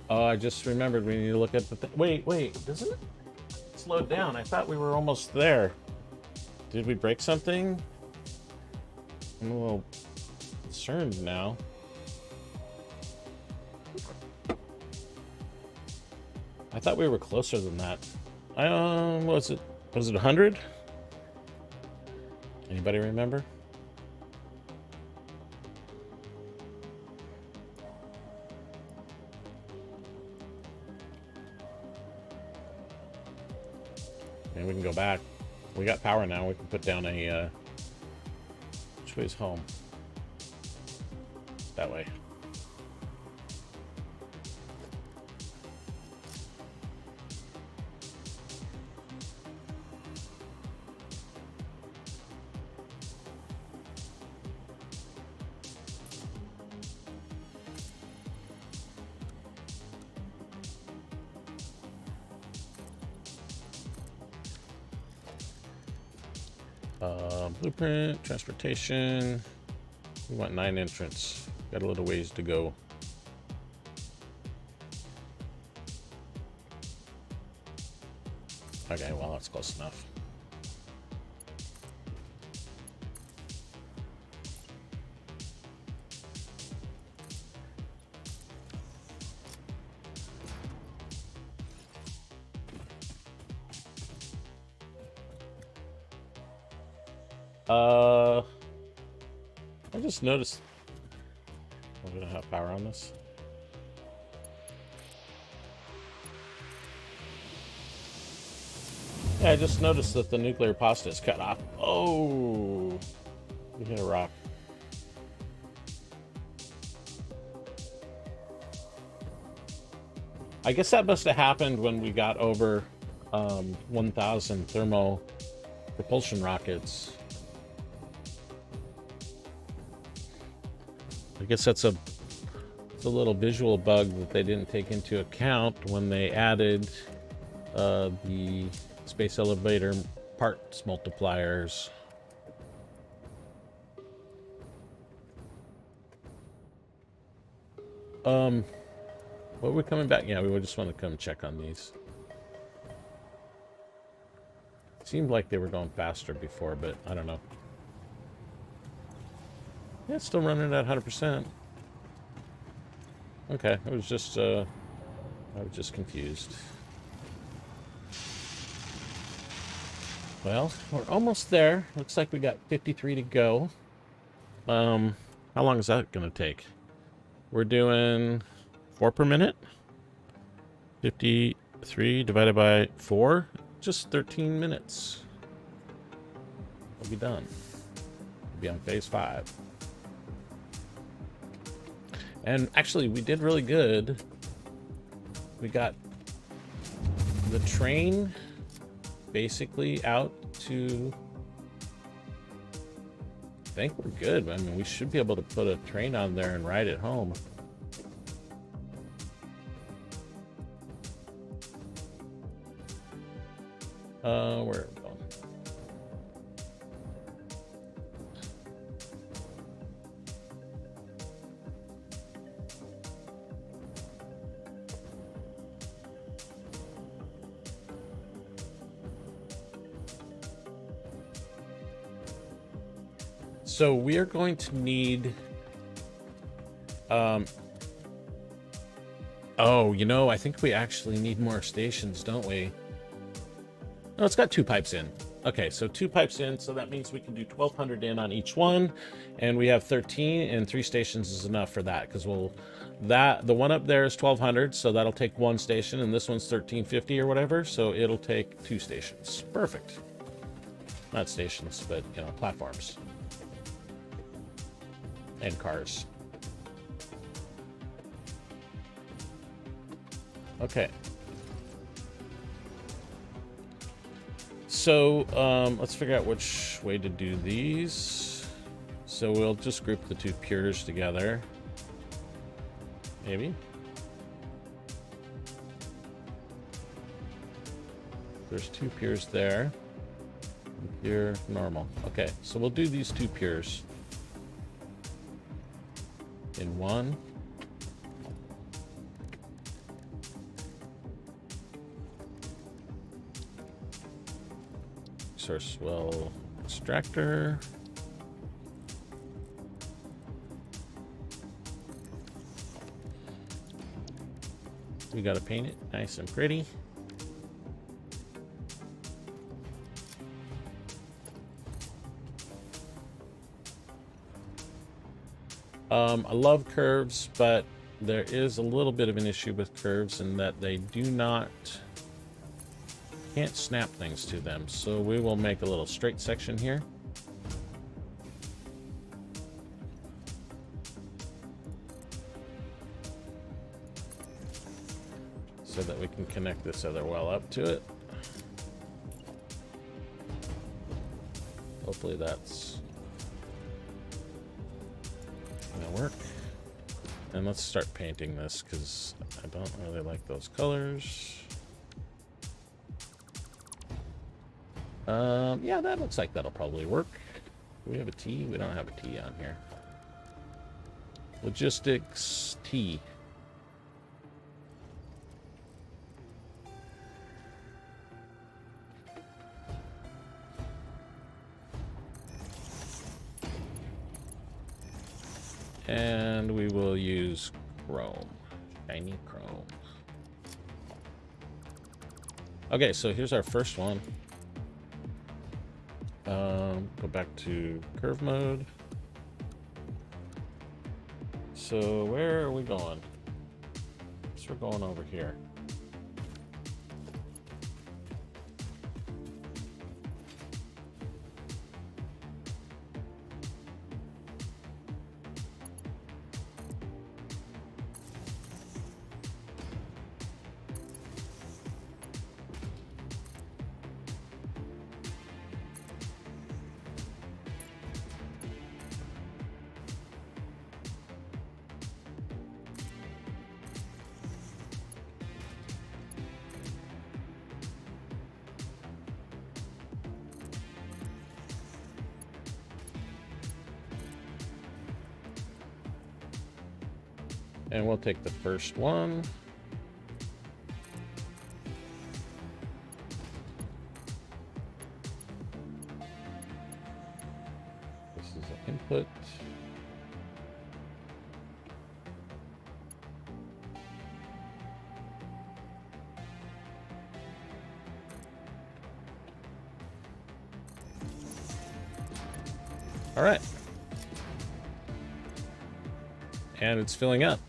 Speaker 1: Oh, I just remembered we need to look at the thing. Wait, doesn't it slow down? I thought we were almost there. Did we break something? I'm a little concerned now. I thought we were closer than that. Was it 100? Anybody remember? And we can go back. We got power now. We can put down a which way's home? That way. Blueprint, transportation. We want 9 entrants. Got a little ways to go. Okay, well, that's close enough. I just noticed we don't have power on this. Yeah, I just noticed that the nuclear pasta is cut off. Oh, we hit a rock. I guess that must have happened when we got over 1,000 thermo propulsion rockets. I guess that's a little visual bug that they didn't take into account when they added the space elevator parts multipliers. What are we coming back? Yeah, we would just want to come check on these. Seemed like they were going faster before, but I don't know. Yeah, it's still running at 100%. Okay, I was just confused. Well, we're almost there. Looks like we got 53 to go. How long is that gonna take? We're doing 4 per minute. 53 divided by 4, just 13 minutes. We'll be done. We'll be on phase 5. And actually, we did really good. We got the train basically out to... I think we're good. I mean, we should be able to put a train on there and ride it home. Where are we going? So we are going to need, oh, you know, I think we actually need more stations, don't we? No, it's got 2 pipes in. Okay, so 2 pipes in, so that means we can do 1,200 in on each one, and we have 13, and 3 stations is enough for that, because the one up there is 1,200, so that'll take 1 station, and this one's 1,350 or whatever, so it'll take 2 stations. Perfect. Not stations, but, you know, platforms. And cars. Okay. So let's figure out which way to do these. So we'll just group the 2 pures together. Maybe. There's 2 pures there. Pure, normal. Okay, so we'll do these 2 pures. In 1. Source well extractor. We got to paint it nice and pretty. I love curves, but there is a little bit of an issue with curves in that they can't snap things to them. So we will make a little straight section here. So that we can connect this other well up to it. Hopefully that's gonna work. And let's start painting this because I don't really like those colors. Yeah, that looks like that'll probably work. Do we have a T? We don't have a T on here. Logistics T. And we will use chrome, shiny chrome. Okay, so here's our first one. Go back to curve mode. So where are we going? So we're going over here. And we'll take the first one. This is an input. All right. And it's filling up.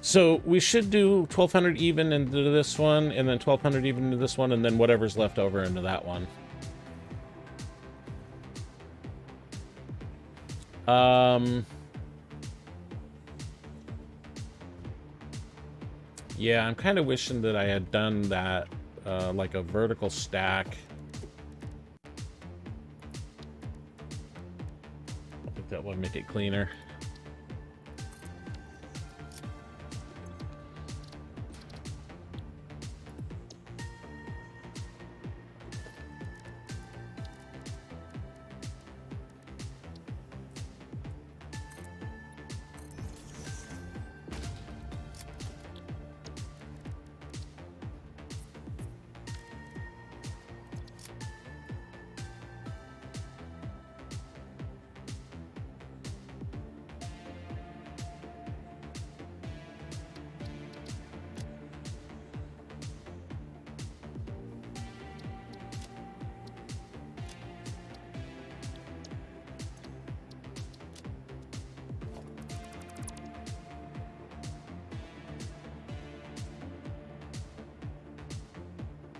Speaker 1: So we should do 1200 even into this one, and then 1200 even into this one, and then whatever's left over into that one. Yeah, I'm kind of wishing that I had done that, like a vertical stack. I think that would make it cleaner.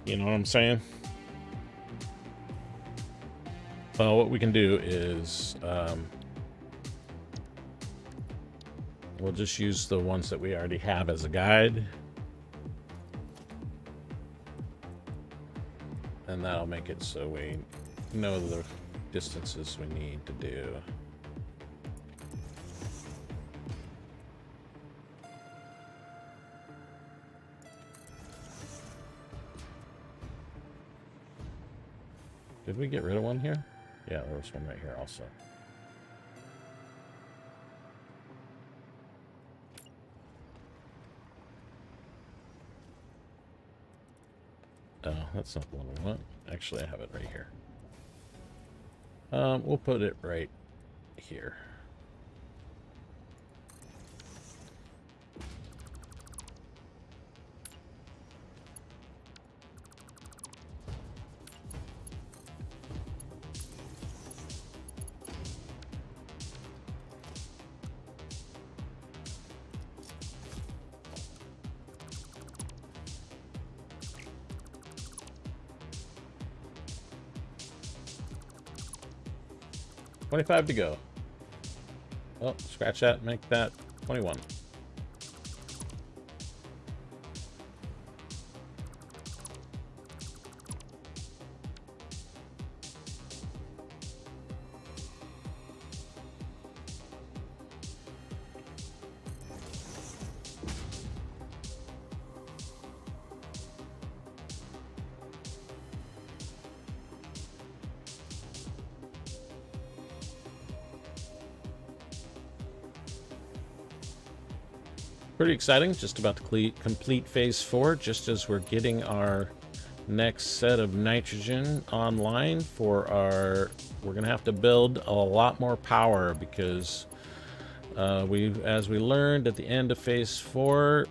Speaker 1: You know what I'm saying? Well, what we can do is we'll just use the ones that we already have as a guide. And that'll make it so we know the distances we need to do. Did we get rid of one here? Yeah, there was one right here also. No, that's not the one we want. Actually, I have it right here. We'll put it right here. $25 to go. Oh, scratch that, make that 21. Pretty exciting, just about to complete phase 4, just as we're getting our next set of nitrogen online for our... We're gonna have to build a lot more power because as we learned at the end of phase 4,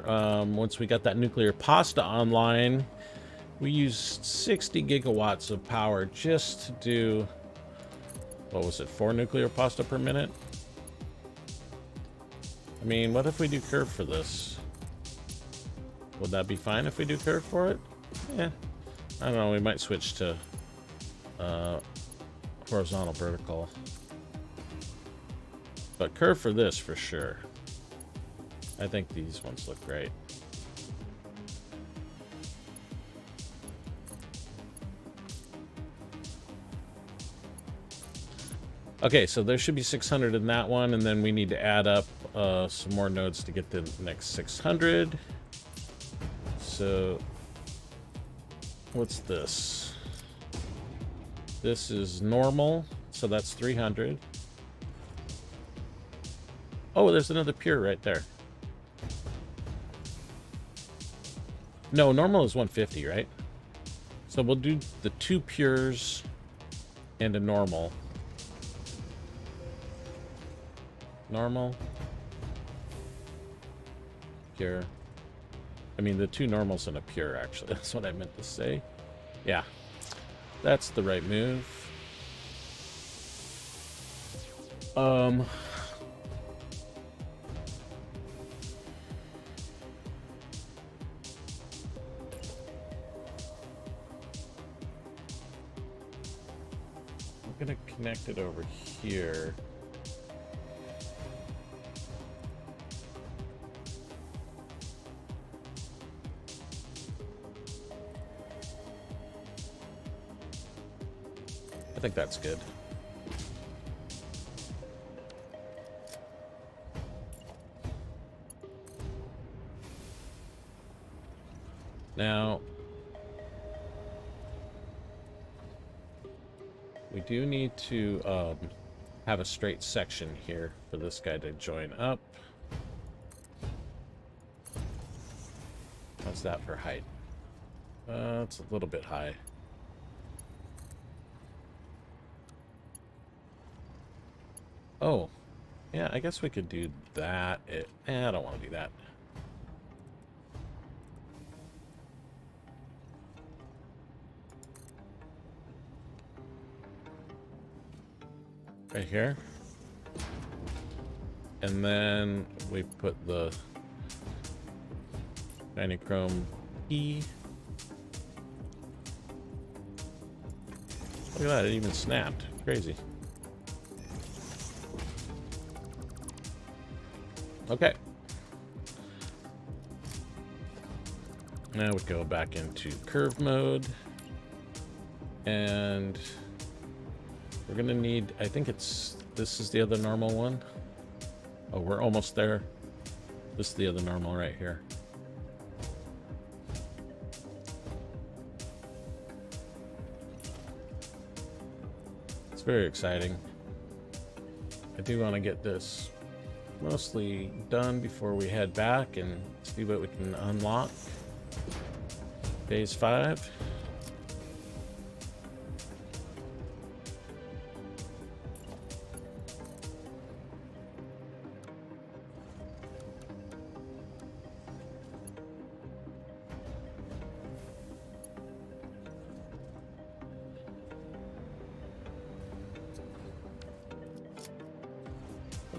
Speaker 1: once we got that nuclear pasta online, we used 60 gigawatts of power just to do, what was it, 4 nuclear pasta per minute? I mean, what if we do curve for this? Would that be fine if we do curve for it? Yeah. I don't know, we might switch to horizontal vertical. But curve for this for sure. I think these ones look great. Okay, so there should be 600 in that one, and then we need to add up some more nodes to get the next 600. So, what's this? This is normal, so that's 300. Oh, there's another pure right there. No, normal is 150, right? So we'll do the 2 pures and a normal. Normal. Pure. I mean, the 2 normals and a pure, actually. That's what I meant to say. Yeah. That's the right move. I'm gonna connect it over here. I think that's good. Now, we do need to have a straight section here for this guy to join up. How's that for height? It's a little bit high. Oh, yeah, I guess we could do that. I don't want to do that. Right here. And then we put the shiny chrome E. Look at that, it even snapped. Crazy. Okay. Now we go back into curve mode. And we're gonna need, I think this is the other normal one. Oh, we're almost there. This is the other normal right here. It's very exciting. I do want to get this mostly done before we head back and see what we can unlock. Phase 5.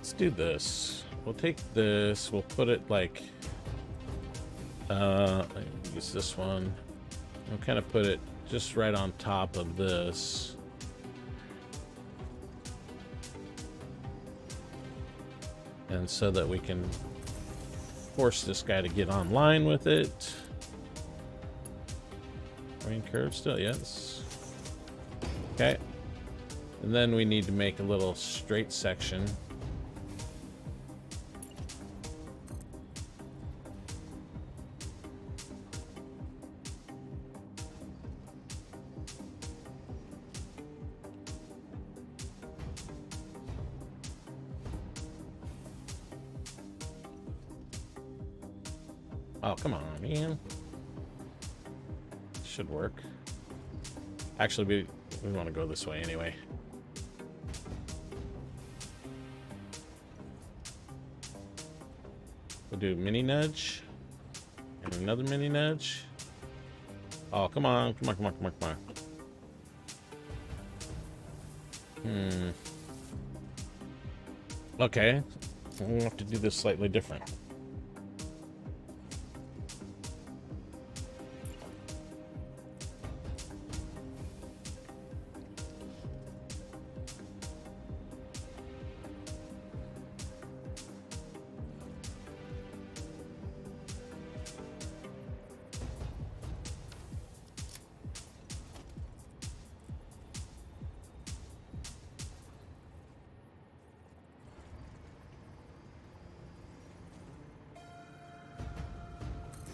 Speaker 1: Let's do this. We'll take this. We'll put it like, use this one. We'll kind of put it just right on top of this. And so that we can force this guy to get online with it. Green curve still, yes. Okay. And then we need to make a little straight section. Oh, come on, man. Should work. Actually, we want to go this way anyway. We'll do mini nudge. And another mini nudge. Oh, come on. Come on, come on, come on, come on. Okay. We'll have to do this slightly different.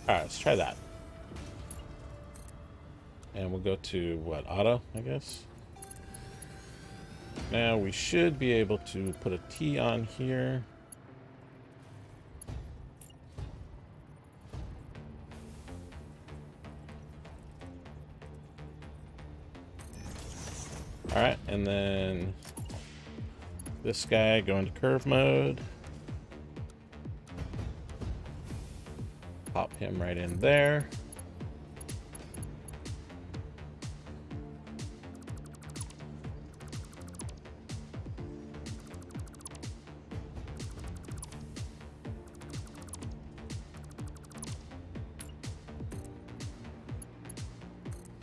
Speaker 1: All right, let's try that. And we'll go to, what, auto, I guess? Now we should be able to put a T on here. All right, and then this guy go into curve mode. Pop him right in there.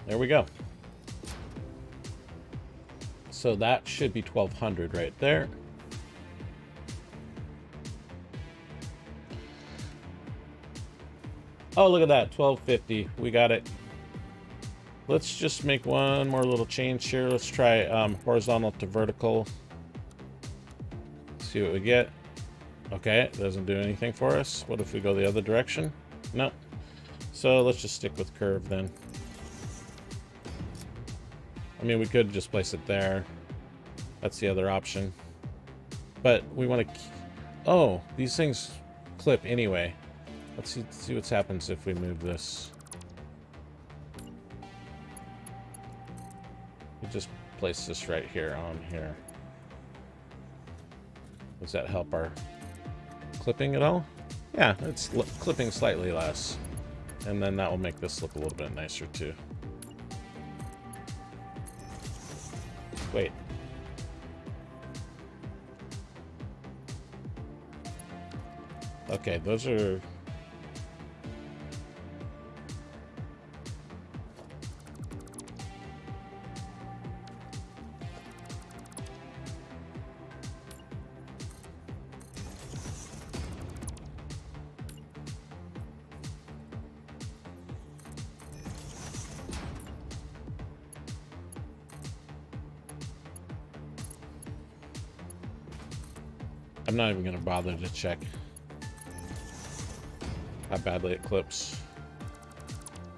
Speaker 1: There we go. So that should be 1200 right there. Oh, look at that, 1250. We got it. Let's just make one more little change here. Let's try horizontal to vertical. See what we get. Okay, it doesn't do anything for us. What if we go the other direction? No. So let's just stick with curve then. I mean, we could just place it there. That's the other option. But we want to... Oh, these things clip anyway. Let's see what happens if we move this. We just place this right here on here. Does that help our clipping at all? Yeah, it's clipping slightly less. And then that will make this look a little bit nicer too. Wait. Okay, those are... I'm not even going to bother to check how badly it clips.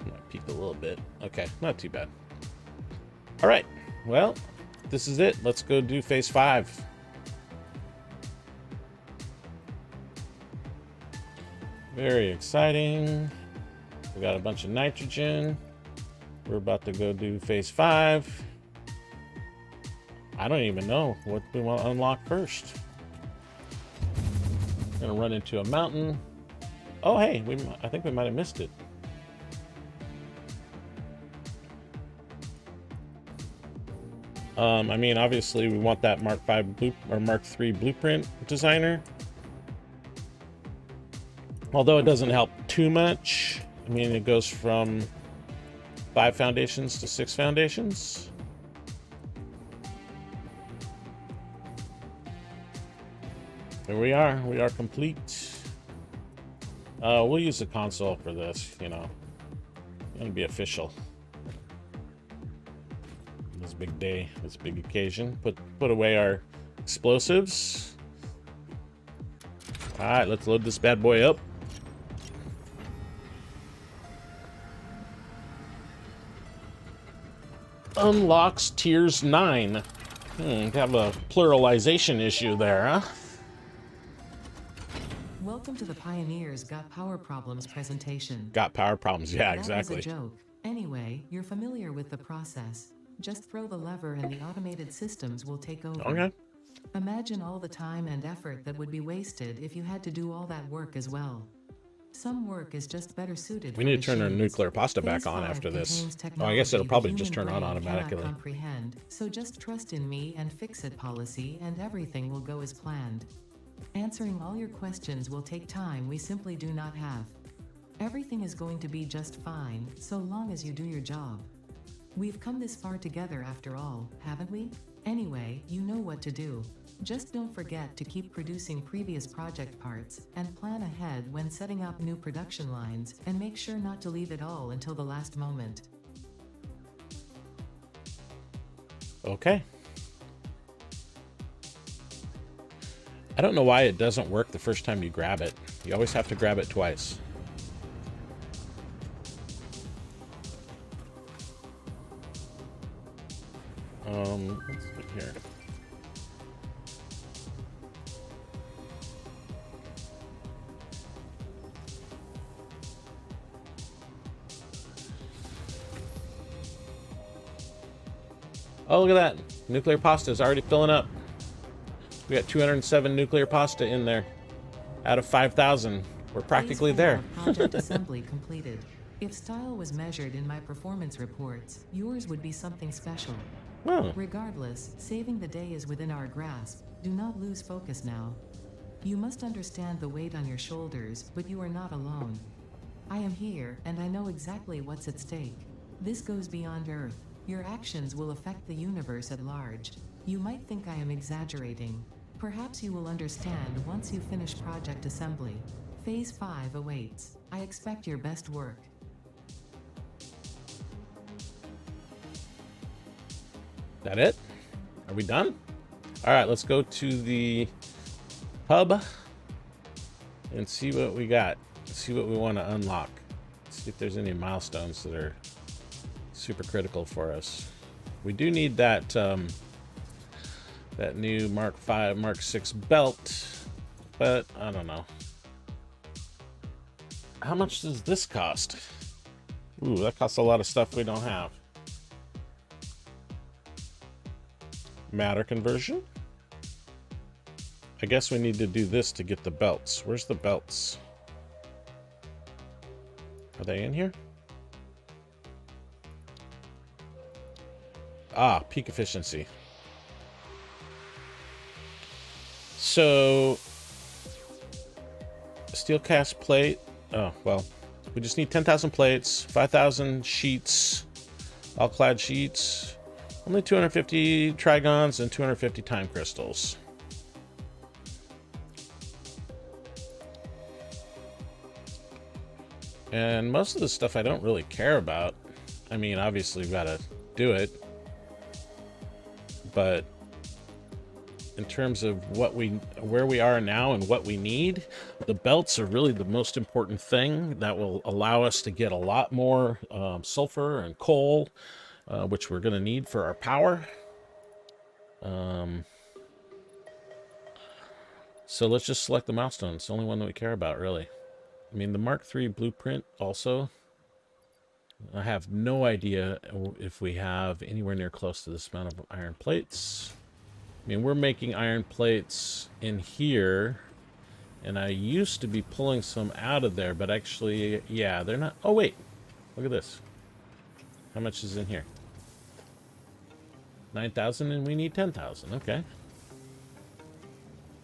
Speaker 1: Might peek a little bit. Okay, not too bad. All right, well, this is it. Let's go do phase 5. Very exciting. We got a bunch of nitrogen. We're about to go do phase 5. I don't even know what we want to unlock first. Gonna run into a mountain. Oh, hey, I think we might have missed it. I mean, obviously we want that Mark 5 or Mark 3 blueprint designer. Although it doesn't help too much. I mean, it goes from 5 foundations to 6 foundations. Here we are complete. We'll use the console for this, you know. It's gonna be official. This big day, this big occasion. Put away our explosives. All right, let's load this bad boy up. Unlocks tiers 9. Have a pluralization issue there, huh?
Speaker 2: Welcome to the Pioneers Got Power Problems presentation.
Speaker 1: Got power problems, yeah,
Speaker 2: That
Speaker 1: exactly.
Speaker 2: was a joke. Anyway, you're familiar with the process. Just throw the lever and the automated systems will take over.
Speaker 1: Okay.
Speaker 2: Imagine all the time and effort that would be wasted if you had to do all that work as well. Some work is just better suited.
Speaker 1: We need to turn our nuclear pasta back on after this. Oh, I guess it'll probably just turn on automatically.
Speaker 2: Comprehend, so just trust in me and fix it policy and everything will go as planned. Answering all your questions will take time we simply do not have. Everything is going to be just fine, so long as you do your job. We've come this far together after all, haven't we? Anyway, you know what to do. Just don't forget to keep producing previous project parts, and plan ahead when setting up new production lines, and make sure not to leave it all until the last moment.
Speaker 1: Okay. I don't know why it doesn't work the first time you grab it. You always have to grab it twice. Let's look here. Oh, look at that. Nuclear pasta is already filling up. We got 207 nuclear pasta in there out of 5,000. We're practically there.
Speaker 2: Project assembly completed. If style was measured in my performance reports, yours would be something special.
Speaker 1: Oh.
Speaker 2: Regardless, saving the day is within our grasp. Do not lose focus now. You must understand the weight on your shoulders, but you are not alone. I am here, and I know exactly what's at stake. This goes beyond Earth. Your actions will affect the universe at large. You might think I am exaggerating. Perhaps you will understand once you finish project assembly. Phase 5 awaits. I expect your best work.
Speaker 1: That it? Are we done? All right, let's go to the hub and see what we got. See what we want to unlock. See if there's any milestones that are super critical for us. We do need that that new Mark 5, Mark 6 belt, but I don't know. How much does this cost? Ooh, that costs a lot of stuff we don't have. Matter conversion? I guess we need to do this to get the belts. Where's the belts? Are they in here? Ah, peak efficiency. So, steel cast plate. Oh, well, we just need 10,000 plates, 5,000 sheets, all clad sheets, only 250 trigons, and 250 time crystals. And most of the stuff I don't really care about. I mean, obviously we've got to do it. But in terms of where we are now and what we need, the belts are really the most important thing that will allow us to get a lot more sulfur and coal, which we're going to need for our power. So let's just select the milestone. It's the only one that we care about, really. I mean, the Mark III blueprint also, I have no idea if we have anywhere near close to this amount of iron plates. I mean, we're making iron plates in here, and I used to be pulling some out of there, but actually, yeah, they're not. Oh, wait. Look at this. How much is in here? 9,000 and we need 10,000. Okay.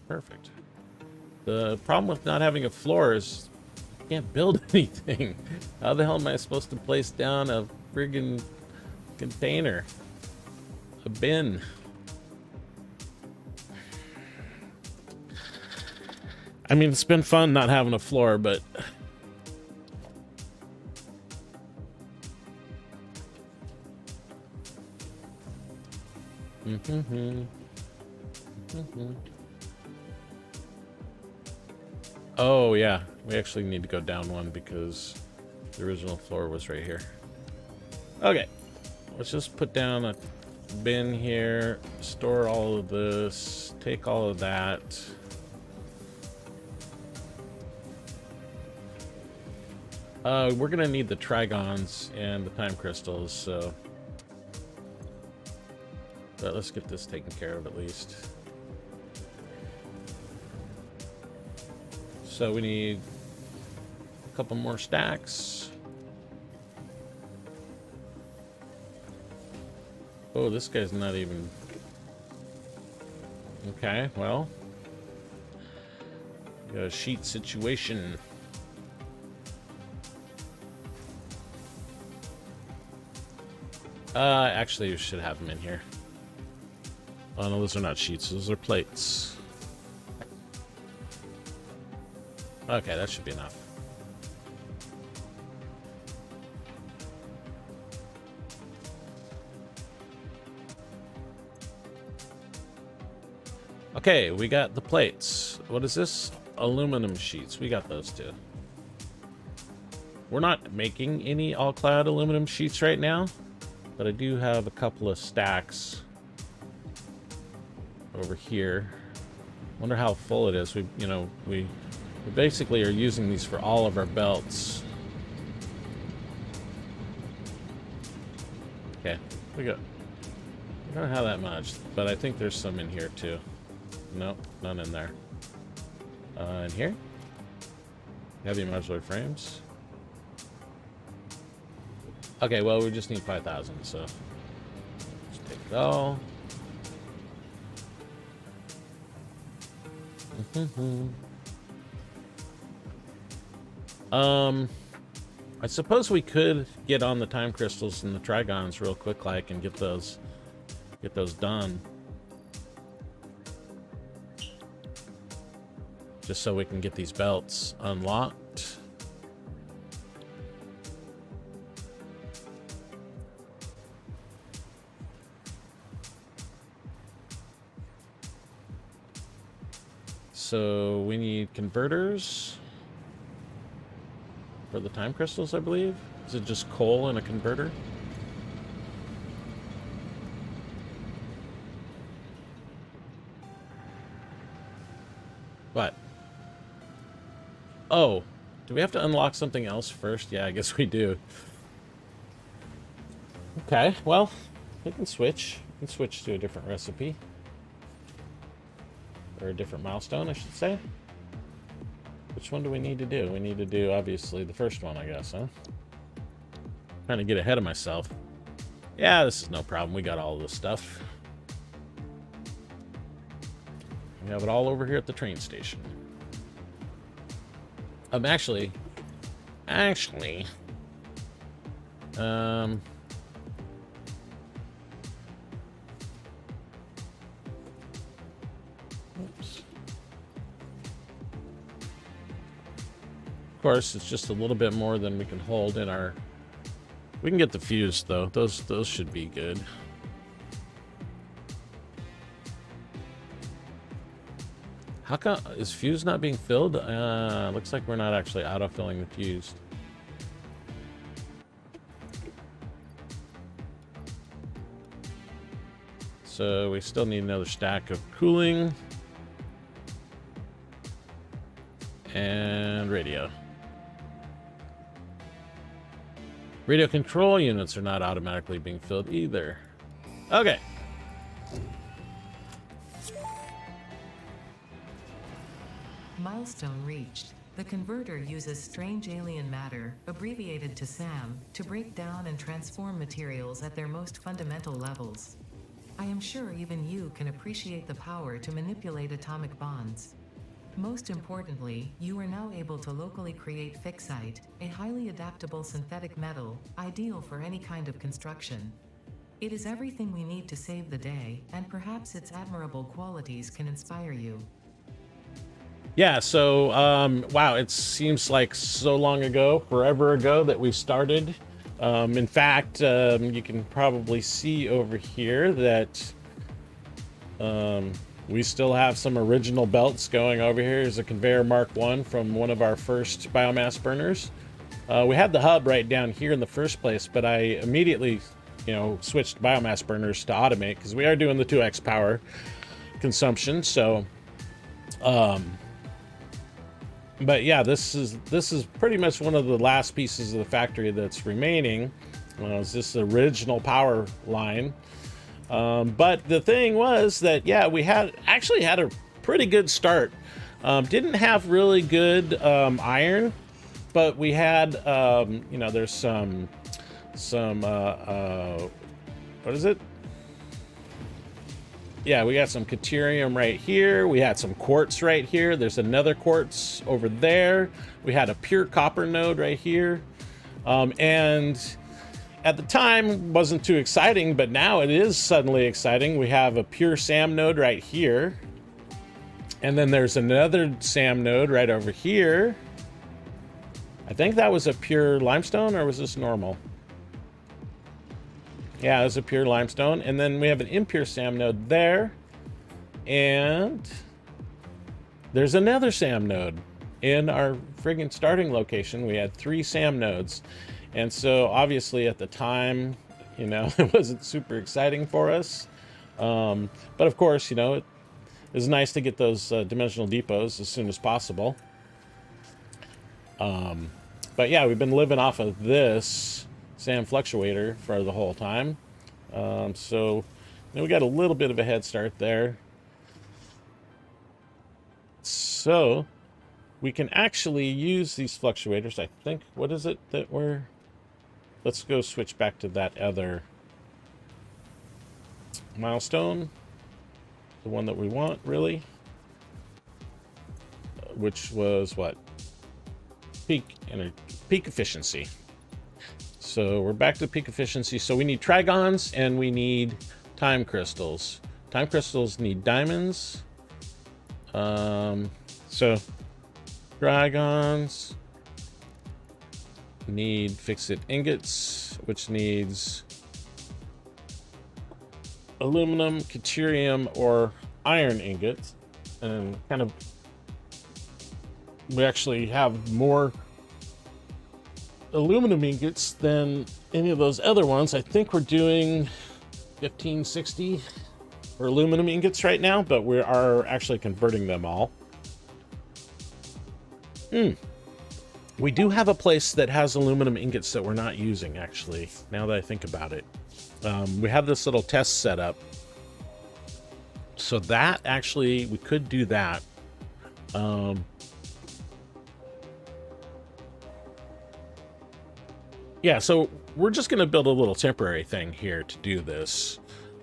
Speaker 1: Perfect. The problem with not having a floor is you can't build anything. How the hell am I supposed to place down a friggin' container? A bin? I mean, it's been fun not having a floor, but... Oh, yeah. We actually need to go down one because the original floor was right here. Okay. Let's just put down a bin here, store all of this, take all of that. We're gonna need the trigons and the time crystals, so... But let's get this taken care of at least. So we need a couple more stacks. Oh, this guy's not even... Okay, well. We got a sheet situation. Actually, we should have them in here. Oh, no, those are not sheets. Those are plates. Okay, that should be enough. Okay, we got the plates. What is this? Aluminum sheets. We got those too. We're not making any all-clad aluminum sheets right now, but I do have a couple of stacks over here. Wonder how full it is. We basically are using these for all of our belts. Okay, we don't have that much, but I think there's some in here too. Nope, none in there. In here? Heavy modular frames. Okay, well, we just need 5,000, so let's take it all. I suppose we could get on the time crystals and the trigons real quick, like, and get those done. Just so we can get these belts unlocked. So we need converters for the time crystals, I believe. Is it just coal and a converter? What? Oh, do we have to unlock something else first? Yeah, I guess we do. Okay, well, we can switch. We can switch to a different recipe. Or a different milestone, I should say. Which one do we need to do? We need to do, obviously, the first one, I guess, huh? Trying to get ahead of myself. Yeah, this is no problem. We got all of this stuff. We have it all over here at the train station. Actually, oops. Of course, it's just a little bit more than we can hold in our... We can get the fuse, though. Those should be good. How come... Is fuse not being filled? Looks like we're not actually auto-filling the fuse. So we still need another stack of cooling. And radio. Radio control units are not automatically being filled either. Okay.
Speaker 2: Milestone reached. The converter uses strange alien matter, abbreviated to SAM, to break down and transform materials at their most fundamental levels. I am sure even you can appreciate the power to manipulate atomic bonds. Most importantly, you are now able to locally create fixite, a highly adaptable synthetic metal, ideal for any kind of construction. It is everything we need to save the day, and perhaps its admirable qualities can inspire you.
Speaker 1: Yeah, so, wow, it seems like so long ago, forever ago, that we started. In fact, you can probably see over here that we still have some original belts going over here. Here's a conveyor Mark 1 from one of our first biomass burners. We had the hub right down here in the first place, but I immediately, switched biomass burners to automate because we are doing the 2x power consumption. So, but yeah, this is pretty much one of the last pieces of the factory that's remaining. It's this original power line. But the thing was that, yeah, we actually had a pretty good start. Didn't have really good iron, but we had, there's some what is it? Yeah, we got some Caterium right here. We had some quartz right here. There's another quartz over there. We had a pure copper node right here. And at the time, wasn't too exciting, but now it is suddenly exciting. We have a pure SAM node right here. And then there's another SAM node right over here. I think that was a pure limestone, or was this normal? Yeah, it was a pure limestone. And then we have an impure SAM node there. And there's another SAM node in our friggin' starting location. We had 3 SAM nodes. And so obviously at the time, it wasn't super exciting for us. But of course, it is nice to get those dimensional depots as soon as possible. But yeah, we've been living off of this SAM fluctuator for the whole time. So we got a little bit of a head start there. So we can actually use these fluctuators. I think, what is it that we're... Let's go switch back to that other milestone. The one that we want, really. Which was what? Peak efficiency. So we're back to peak efficiency. So we need trigons and we need time crystals. Time crystals need diamonds. So dragons need fixit ingots, which needs aluminum, Caterium, or iron ingots. And we actually have more aluminum ingots than any of those other ones. I think we're doing 1560 for aluminum ingots right now, but we are actually converting them all. We do have a place that has aluminum ingots that we're not using, actually, now that I think about it. We have this little test set up. So that actually, we could do that. Yeah, so we're just going to build a little temporary thing here to do this.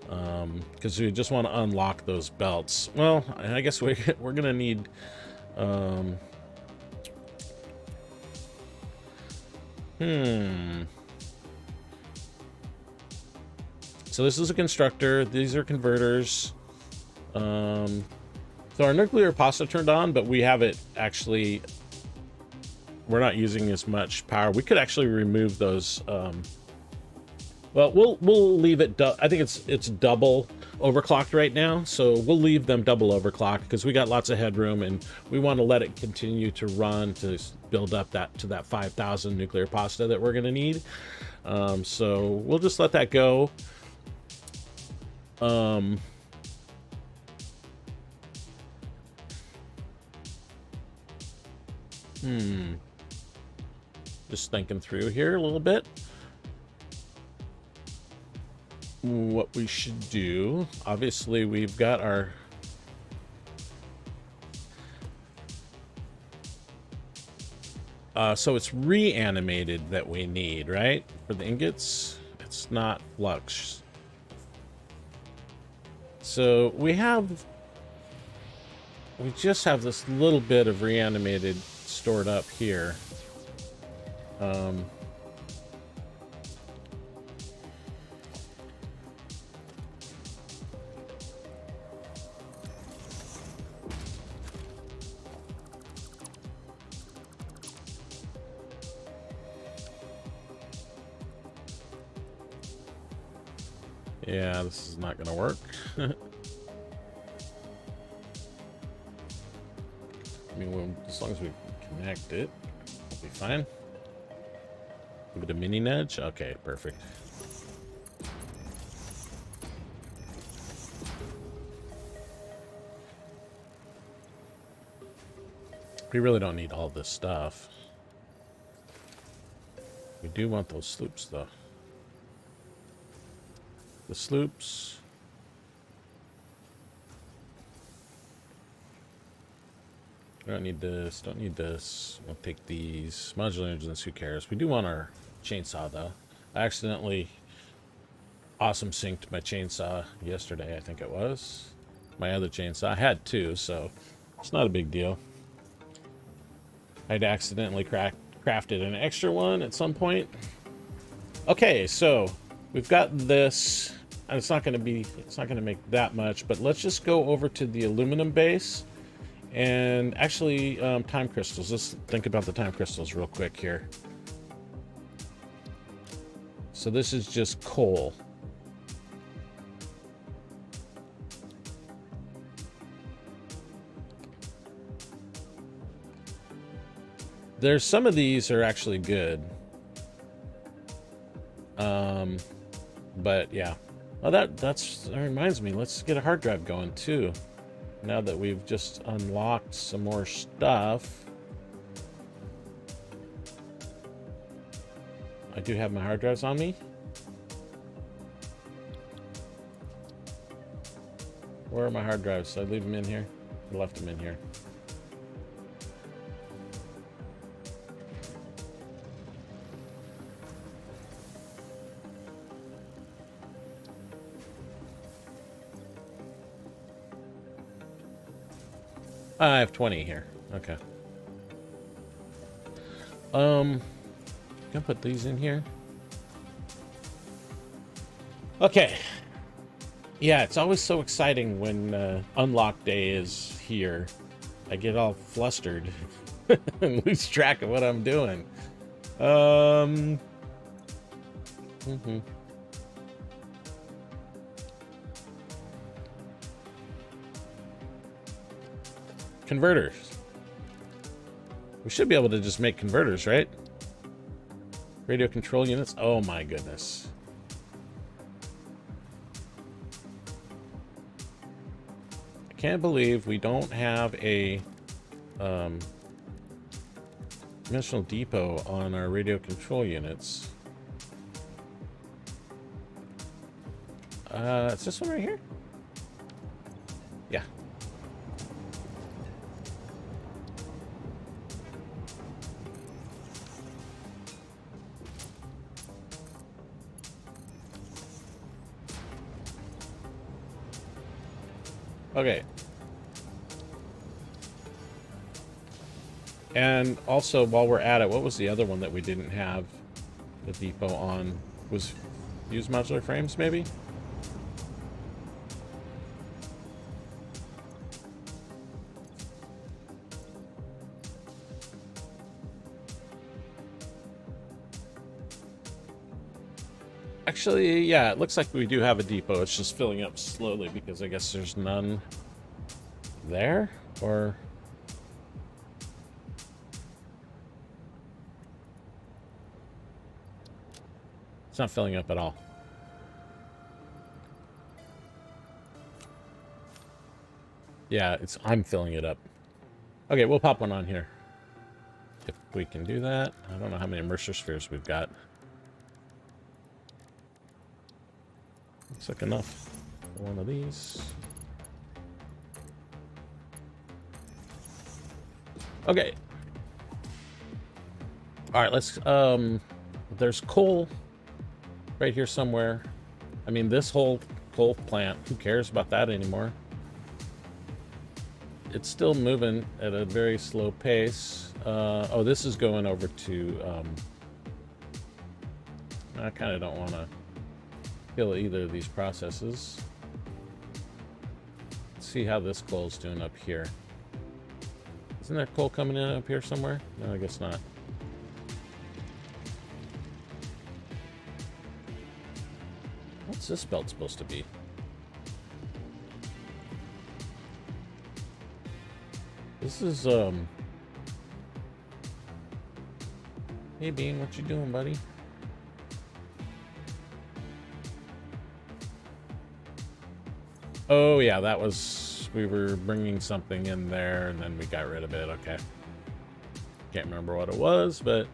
Speaker 1: Because we just want to unlock those belts. Well, I guess we're going to need... So this is a constructor. These are converters. So our nuclear pasta turned on, but we have it actually... We're not using as much power. We could actually remove those. Well, we'll leave it. I think it's double overclocked right now, so we'll leave them double overclocked because we got lots of headroom and we want to let it continue to run to build up to that 5,000 nuclear pasta that we're going to need. So we'll just let that go. Just thinking through here a little bit. What we should do. Obviously, we've got our... so it's reanimated that we need, right? For the ingots. It's not flux. so we just have this little bit of reanimated stored up here. Yeah, this is not going to work. I mean, as long as we connect it, we'll be fine. Give it a mini nudge. Okay, perfect. We really don't need all this stuff. We do want those sloops, though. The sloops. Don't need this. Don't need this. We'll take these. Modular engines, who cares? We do want our chainsaw, though. I accidentally awesome synced my chainsaw yesterday, I think it was. My other chainsaw. I had two, so it's not a big deal. I'd accidentally crafted an extra one at some point. Okay, so we've got this. And it's not going to make that much, but let's just go over to the aluminum base and actually time crystals. Let's think about the time crystals real quick here. So this is just coal. There's some of these are actually good. But yeah. Oh, that reminds me. Let's get a hard drive going too. Now that we've just unlocked some more stuff. I do have my hard drives on me. Where are my hard drives? Did I leave them in here? I left them in here. I have 20 here. Okay. Can I put these in here? Okay. Yeah, it's always so exciting when unlock day is here. I get all flustered and lose track of what I'm doing. Converters. We should be able to just make converters, right? Radio control units. Oh my goodness. I can't believe we don't have a dimensional depot on our radio control units. It's this one right here? Yeah. Okay. And also, while we're at it, what was the other one that we didn't have the depot on? Was use modular frames, maybe? Actually, yeah, it looks like we do have a depot. It's just filling up slowly because I guess there's none there, or... It's not filling up at all. Yeah, I'm filling it up. Okay, we'll pop one on here. If we can do that. I don't know how many immerser spheres we've got. Looks like enough for one of these. Okay. All right, let's, there's coal right here somewhere. I mean, this whole coal plant. Who cares about that anymore? It's still moving at a very slow pace. Oh, this is going over to... I kind of don't want to kill either of these processes. Let's see how this coal's doing up here. Isn't there coal coming in up here somewhere? No, I guess not. What's this belt supposed to be? This is, Hey, Bean, what you doing, buddy? Oh, yeah, that was... We were bringing something in there, and then we got rid of it. Okay. Can't remember what it was, but...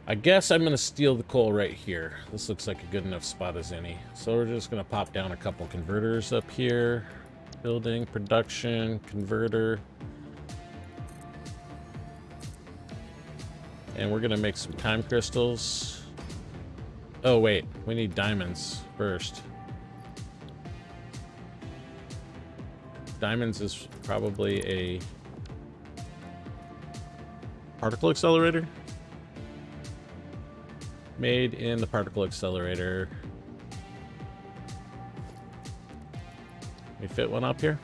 Speaker 1: I guess I'm going to steal the coal right here. This looks like a good enough spot as any. So we're just going to pop down a couple converters up here. Building, production, converter. And we're going to make some time crystals. Oh, wait. We need diamonds first. Diamonds is probably a particle accelerator. Made in the particle accelerator. We fit one up here.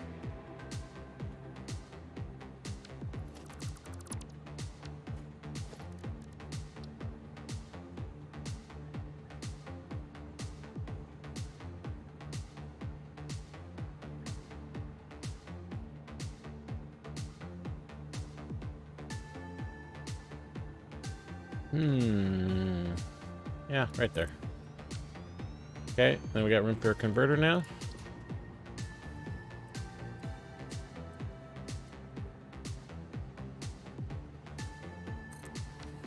Speaker 1: Yeah, right there. Okay, then we got room for a converter now.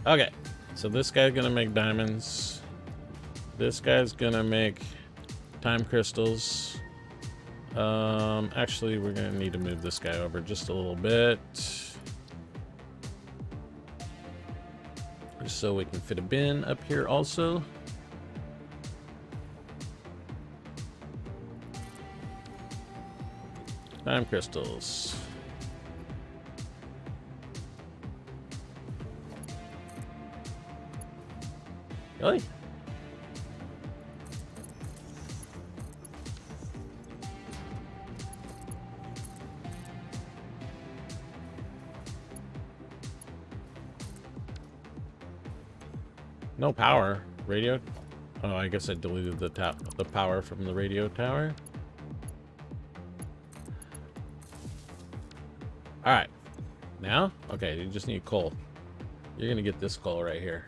Speaker 1: Okay, so this guy's gonna make diamonds. This guy's gonna make time crystals. Actually, we're gonna need to move this guy over just a little bit. Just so we can fit a bin up here also. Time crystals. Really? No power. Radio? Oh, I guess I deleted the power from the radio tower. All right. Now? Okay, you just need coal. You're gonna get this coal right here.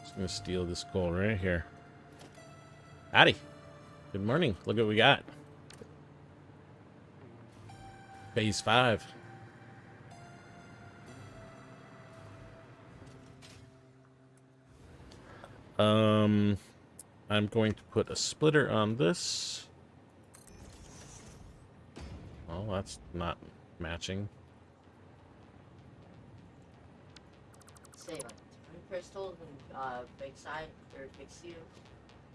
Speaker 1: Just gonna steal this coal right here. Howdy. Good morning. Look what we got. Phase 5. I'm going to put a splitter on this. Oh, that's not matching.
Speaker 3: Say like twin crystals and big side or big seal.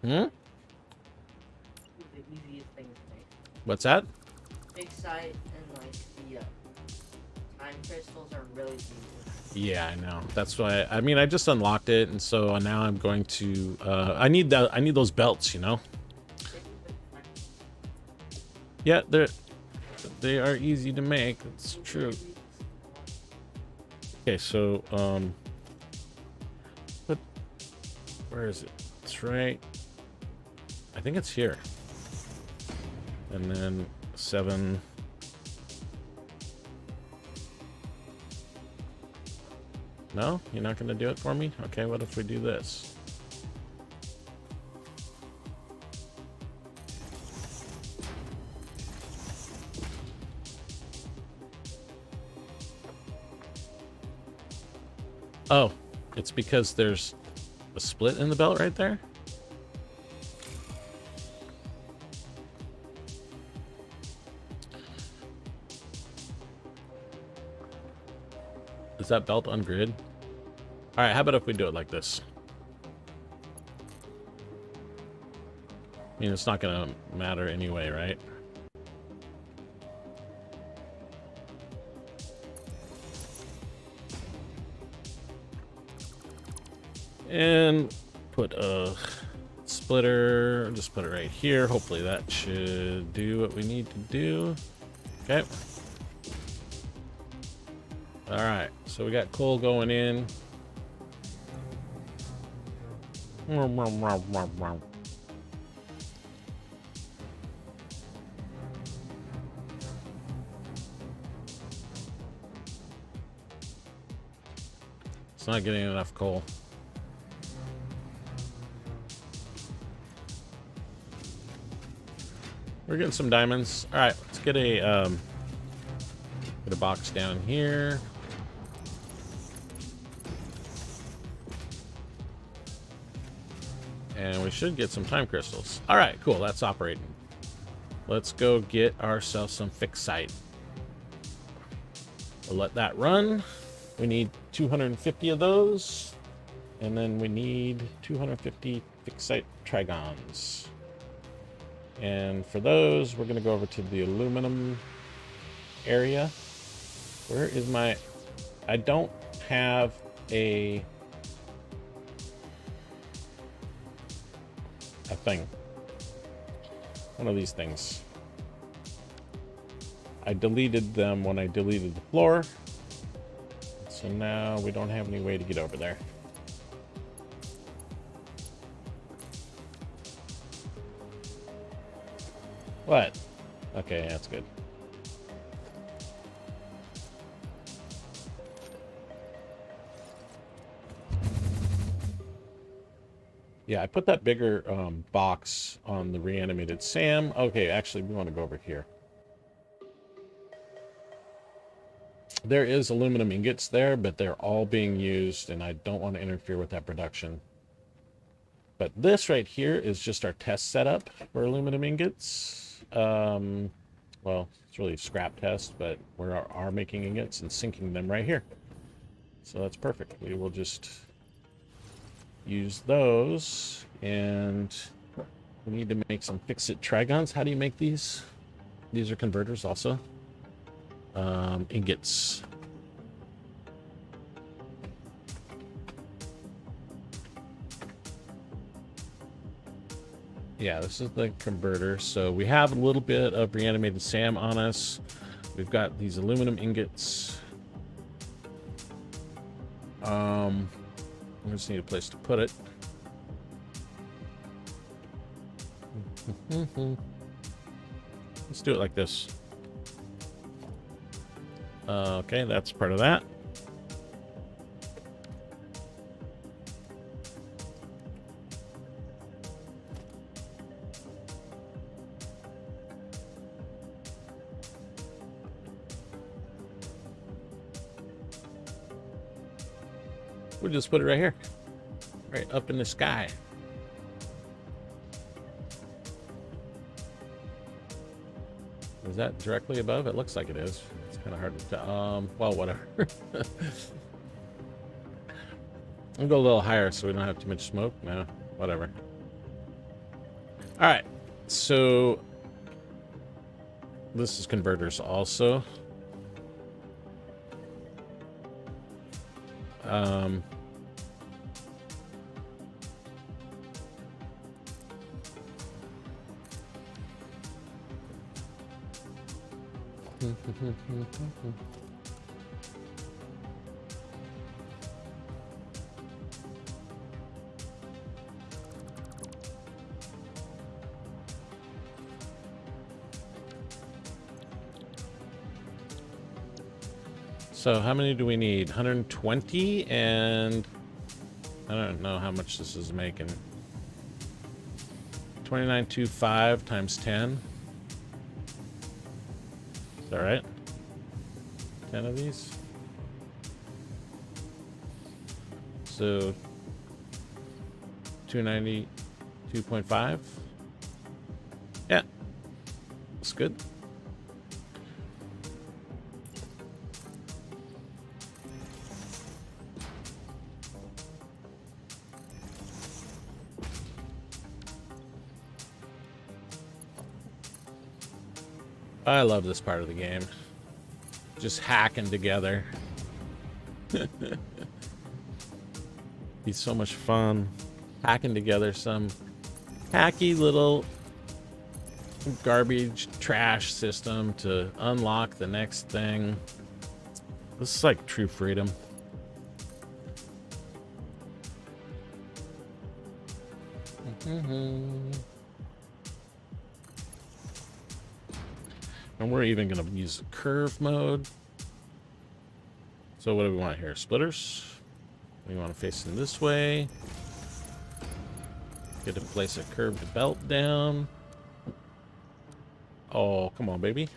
Speaker 1: Hmm?
Speaker 3: The easiest thing to make.
Speaker 1: What's that?
Speaker 3: Big side and like the time crystals are really easy.
Speaker 1: Yeah, I know. That's why. I mean, I just unlocked it, and so now I'm going to. I need that. I need those belts, you know. Yeah, they are easy to make. It's true. Okay, so but where is it? It's right. I think it's here. And then 7. No? You're not going to do it for me? Okay, what if we do this? Oh, it's because there's a split in the belt right there? Is that belt on grid? All right, how about if we do it like this? I mean, it's not going to matter anyway, right? And put a splitter, just put it right here. Hopefully that should do what we need to do. Okay. All right, so we got coal going in. It's not getting enough coal. We're getting some diamonds. All right, let's get a box down here. And we should get some time crystals. All right, cool. That's operating. Let's go get ourselves some fixite. We'll let that run. We need 250 of those. And then we need 250 fixite trigons. And for those, we're going to go over to the aluminum area. Where is my... I don't have a thing. One of these things. I deleted them when I deleted the floor. So now we don't have any way to get over there. What? Okay, that's good. Yeah, I put that bigger box on the reanimated Sam. Okay, actually, we want to go over here. There is aluminum ingots there, but they're all being used, and I don't want to interfere with that production. But this right here is just our test setup for aluminum ingots. Well, it's really a scrap test, but we are making ingots and sinking them right here. So that's perfect. We will just use those, and we need to make some fix-it trigons. How do you make these? These are converters also. Ingots. Yeah, this is the converter. So we have a little bit of reanimated Sam on us. We've got these aluminum ingots. We just need a place to put it. Let's do it like this. Okay, that's part of that. We'll just put it right here. Right up in the sky. Is that directly above? It looks like it is. It's kind of hard to tell. Well, whatever. I'll go a little higher so we don't have too much smoke. No, whatever. All right. So this is converters also. So how many do we need? 120, and I don't know how much this is making. 2925 times 10. Is that right? 10 of these. So 292.5. Yeah, that's good. I love this part of the game. Just hacking together. Be so much fun. Hacking together some hacky little garbage trash system to unlock the next thing. This is like true freedom. And we're even going to use curve mode. So what do we want here? Splitters. We want to face them this way. Get to place a curved belt down. Oh, come on, baby.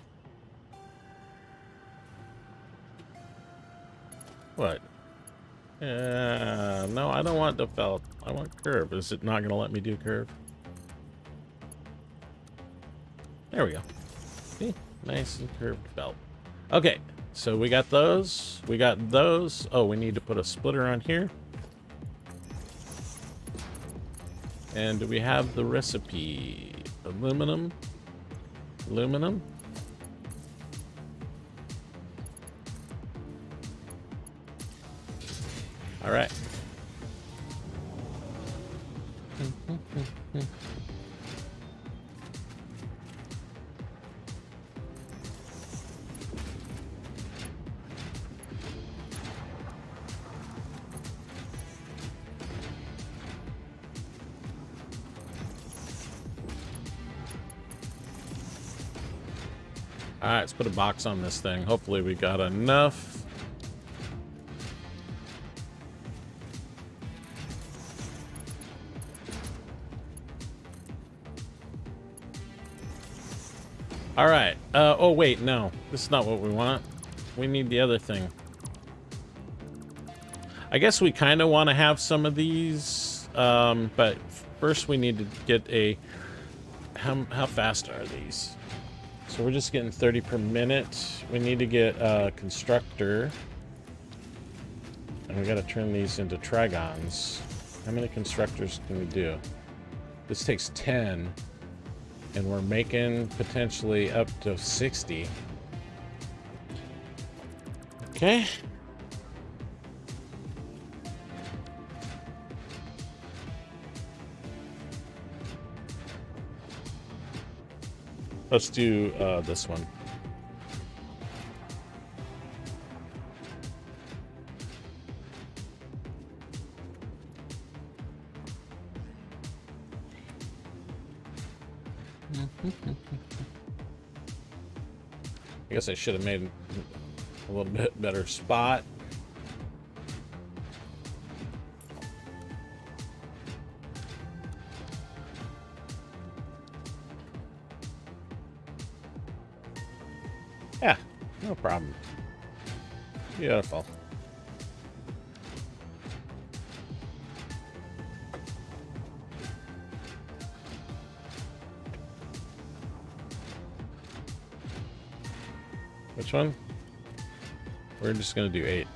Speaker 1: What? No, I don't want the belt. I want curve. Is it not going to let me do curve? There we go. See? Nice and curved belt. Okay, so we got those. We got those. Oh, we need to put a splitter on here. And do we have the recipe? Aluminum. Aluminum. All right. All right, let's put a box on this thing. Hopefully we got enough. All right. Oh, wait, no. This is not what we want. We need the other thing. I guess we kind of want to have some of these, but first we need to get a... How fast are these? So we're just getting 30 per minute. We need to get a constructor. And we got to turn these into trigons. How many constructors can we do? This takes 10. And we're making potentially up to 60. Okay. Let's do this one. I guess I should have made a little bit better spot. Yeah, no problem. Beautiful. Which one? We're just gonna do 8.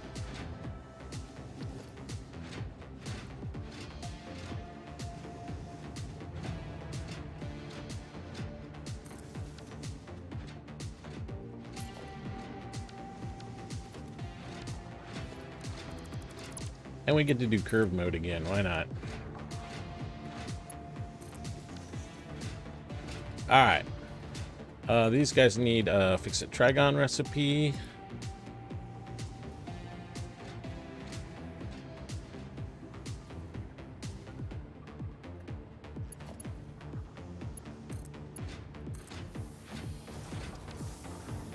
Speaker 1: And we get to do curve mode again. Why not? All right. These guys need a Fix-It Trigon recipe.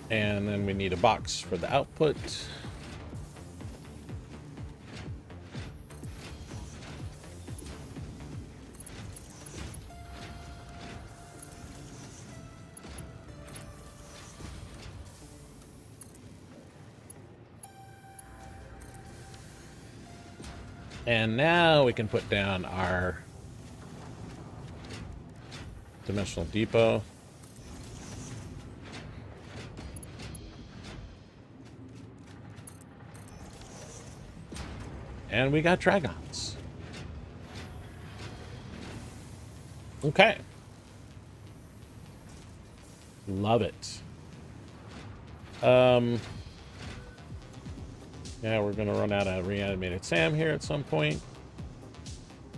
Speaker 1: And then we need a box for the output. And now we can put down our dimensional depot. And we got dragons. Okay. Love it. Yeah, we're gonna run out of reanimated Sam here at some point,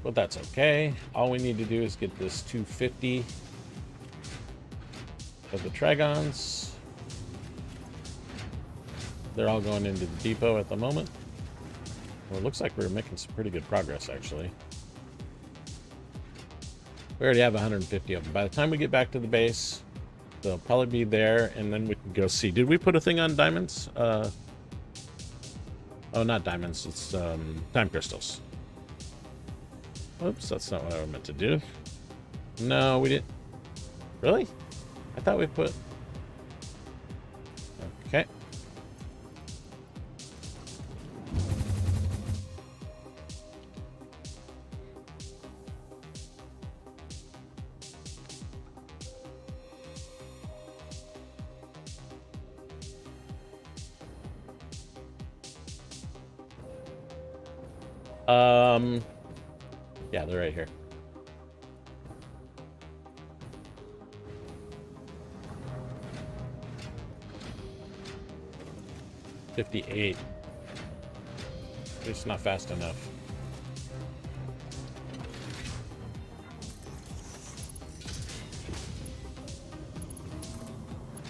Speaker 1: but that's okay. All we need to do is get this 250 of the Trigons. They're all going into the depot at the moment. Well, it looks like we're making some pretty good progress, actually. We already have 150 of them. By the time we get back to the base, they'll probably be there, and then we can go see. Did we put a thing on diamonds? Oh, not diamonds. It's time crystals. Oops, that's not what I meant to do. No, we didn't. Really? I thought we put... Okay. Yeah, they're right here. $58. It's not fast enough.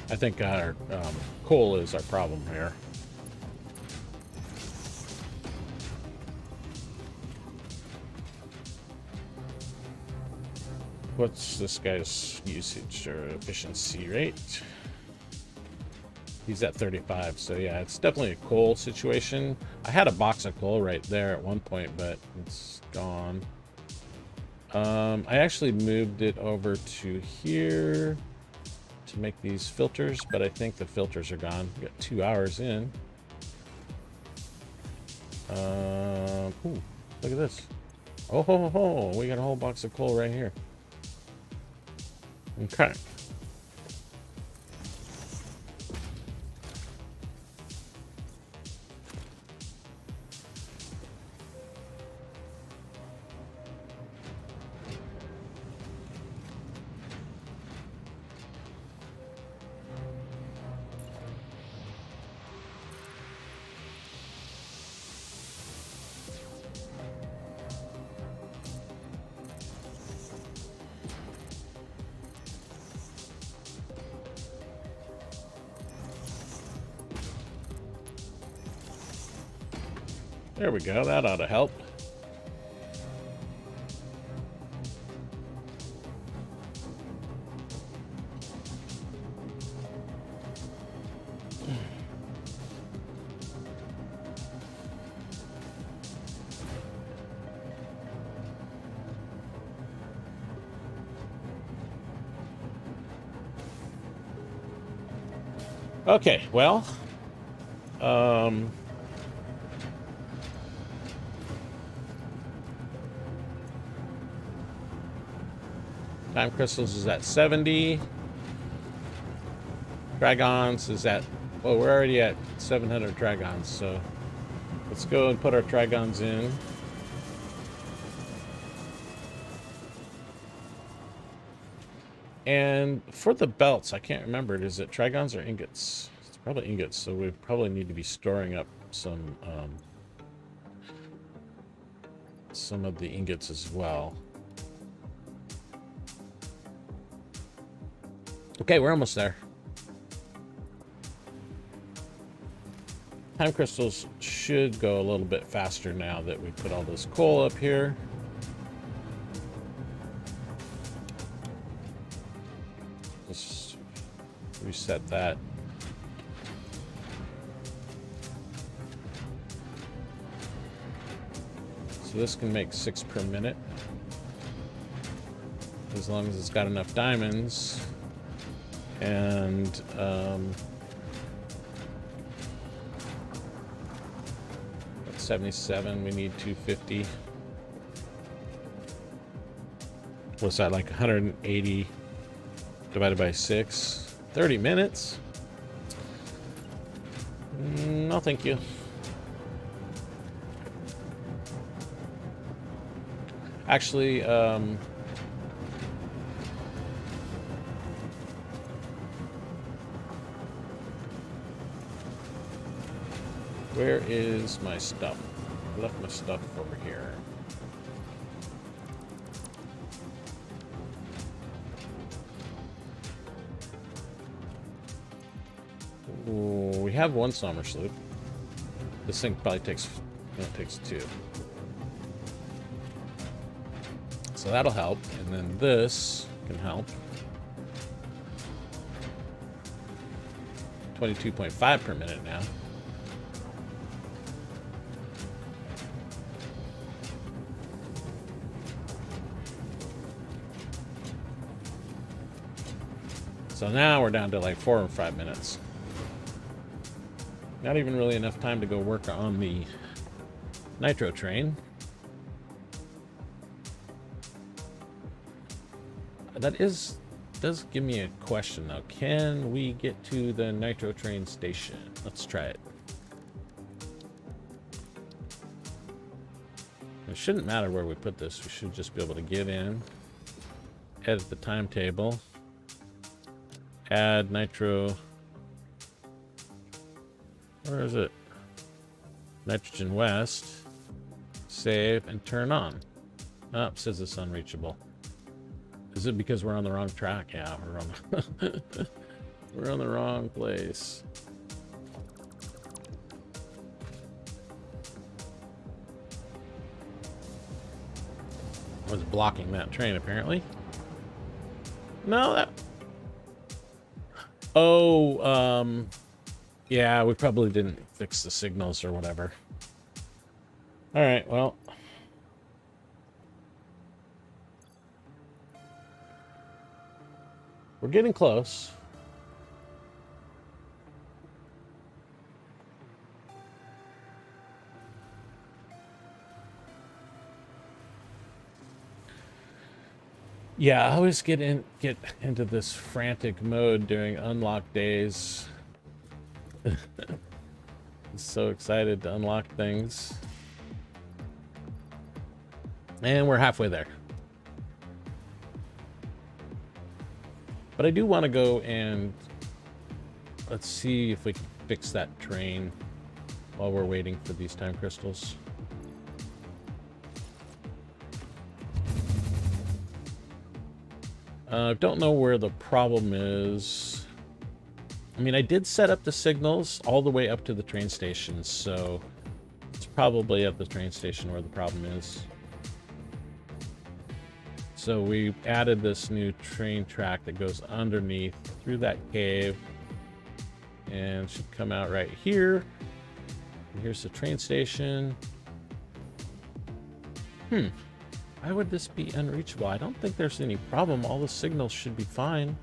Speaker 1: I think our coal is our problem here. What's this guy's usage or efficiency rate? He's at 35, so yeah, it's definitely a coal situation. I had a box of coal right there at one point, but it's gone. I actually moved it over to here to make these filters, but I think the filters are gone. We got 2 hours in. Ooh, look at this. Oh, ho, ho, ho. We got a whole box of coal right here. Okay. There we go. That ought to help. Okay, well, time crystals is at 70. Dragons is at, well, we're already at 700 dragons, so let's go and put our dragons in. And for the belts, I can't remember, is it trigons or ingots? It's probably ingots, so we probably need to be storing up some of the ingots as well. Okay, we're almost there. Time crystals should go a little bit faster now that we put all this coal up here. Just reset that. So this can make 6 per minute, as long as it's got enough diamonds. And at 77, we need 250. What's that, like 180 divided by 6? 30 minutes? No, thank you. Actually, Where is my stuff? I left my stuff over here. Ooh, we have one summer sloop. This thing probably takes, no, it takes 2. So that'll help, and then this can help. 22.5 per minute now. So now we're down to like 4 or 5 minutes. Not even really enough time to go work on the Nitro train. That does give me a question though. Can we get to the Nitro train station? Let's try it. It shouldn't matter where we put this. We should just be able to get in, edit the timetable, add Nitro. Where is it? Nitrogen West. Save and turn on. Oh, it says it's unreachable. Is it because we're on the wrong track? Yeah, we're on we're on the wrong place. I was blocking that train apparently. No, that. Oh, yeah, we probably didn't fix the signals or whatever. All right, well. We're getting close. Yeah, I always get into this frantic mode during unlock days. I'm so excited to unlock things. And we're halfway there. But I do want to go and let's see if we can fix that train while we're waiting for these time crystals. I don't know where the problem is. I mean, I did set up the signals all the way up to the train station, so it's probably at the train station where the problem is. So we added this new train track that goes underneath through that cave and should come out right here. And here's the train station. Why would this be unreachable? I don't think there's any problem. All the signals should be fine.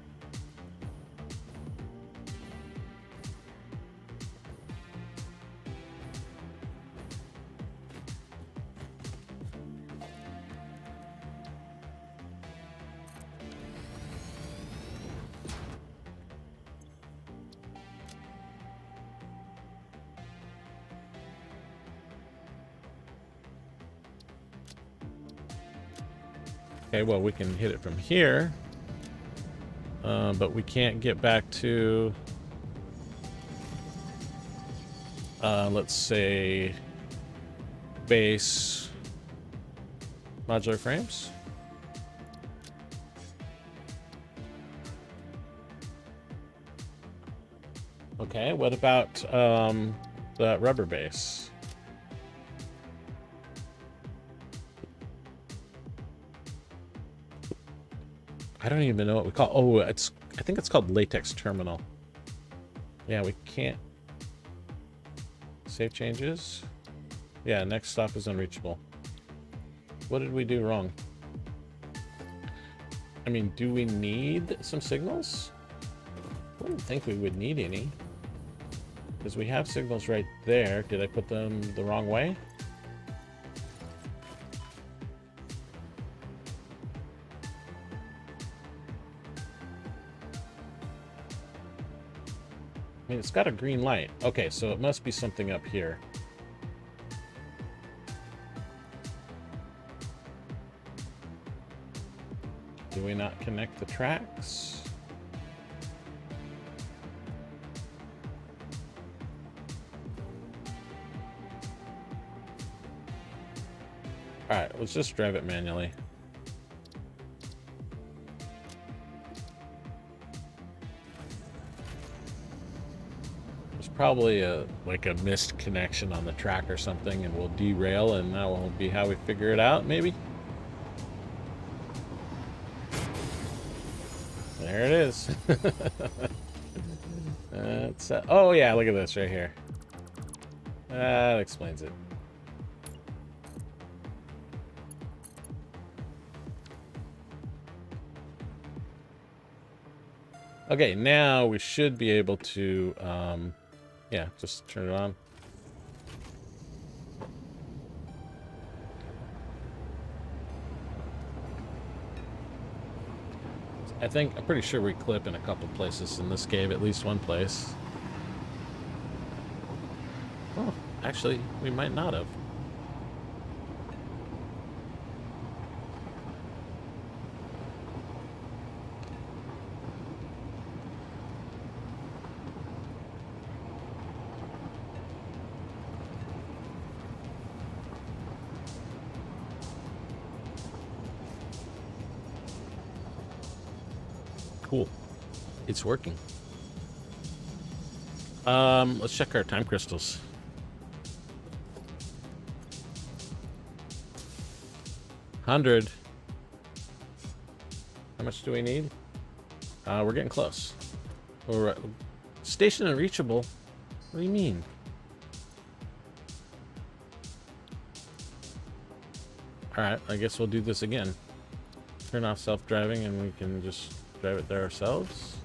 Speaker 1: Okay, well, we can hit it from here, but we can't get back to, let's say, base modular frames. Okay, what about the rubber base? I don't even know what we call. Oh, I think it's called latex terminal. Yeah, we can't save changes. Yeah, next stop is unreachable. What did we do wrong? I mean, do we need some signals? I wouldn't think we would need any, because we have signals right there. Did I put them the wrong way? I mean, it's got a green light. Okay, so it must be something up here. Do we not connect the tracks? Alright, let's just drive it manually. There's probably like a missed connection on the track or something, and we'll derail, and that will be how we figure it out, maybe? There it is. Oh yeah, look at this right here. That explains it. Okay, now we should be able to, yeah, just turn it on. I'm pretty sure we clip in a couple places in this cave, at least one place. Oh, actually, we might not have. Cool. It's working. Let's check our time crystals. 100. How much do we need? We're getting close. We're station unreachable. What do you mean? Alright, I guess we'll do this again. Turn off self-driving and we can just drive it there ourselves.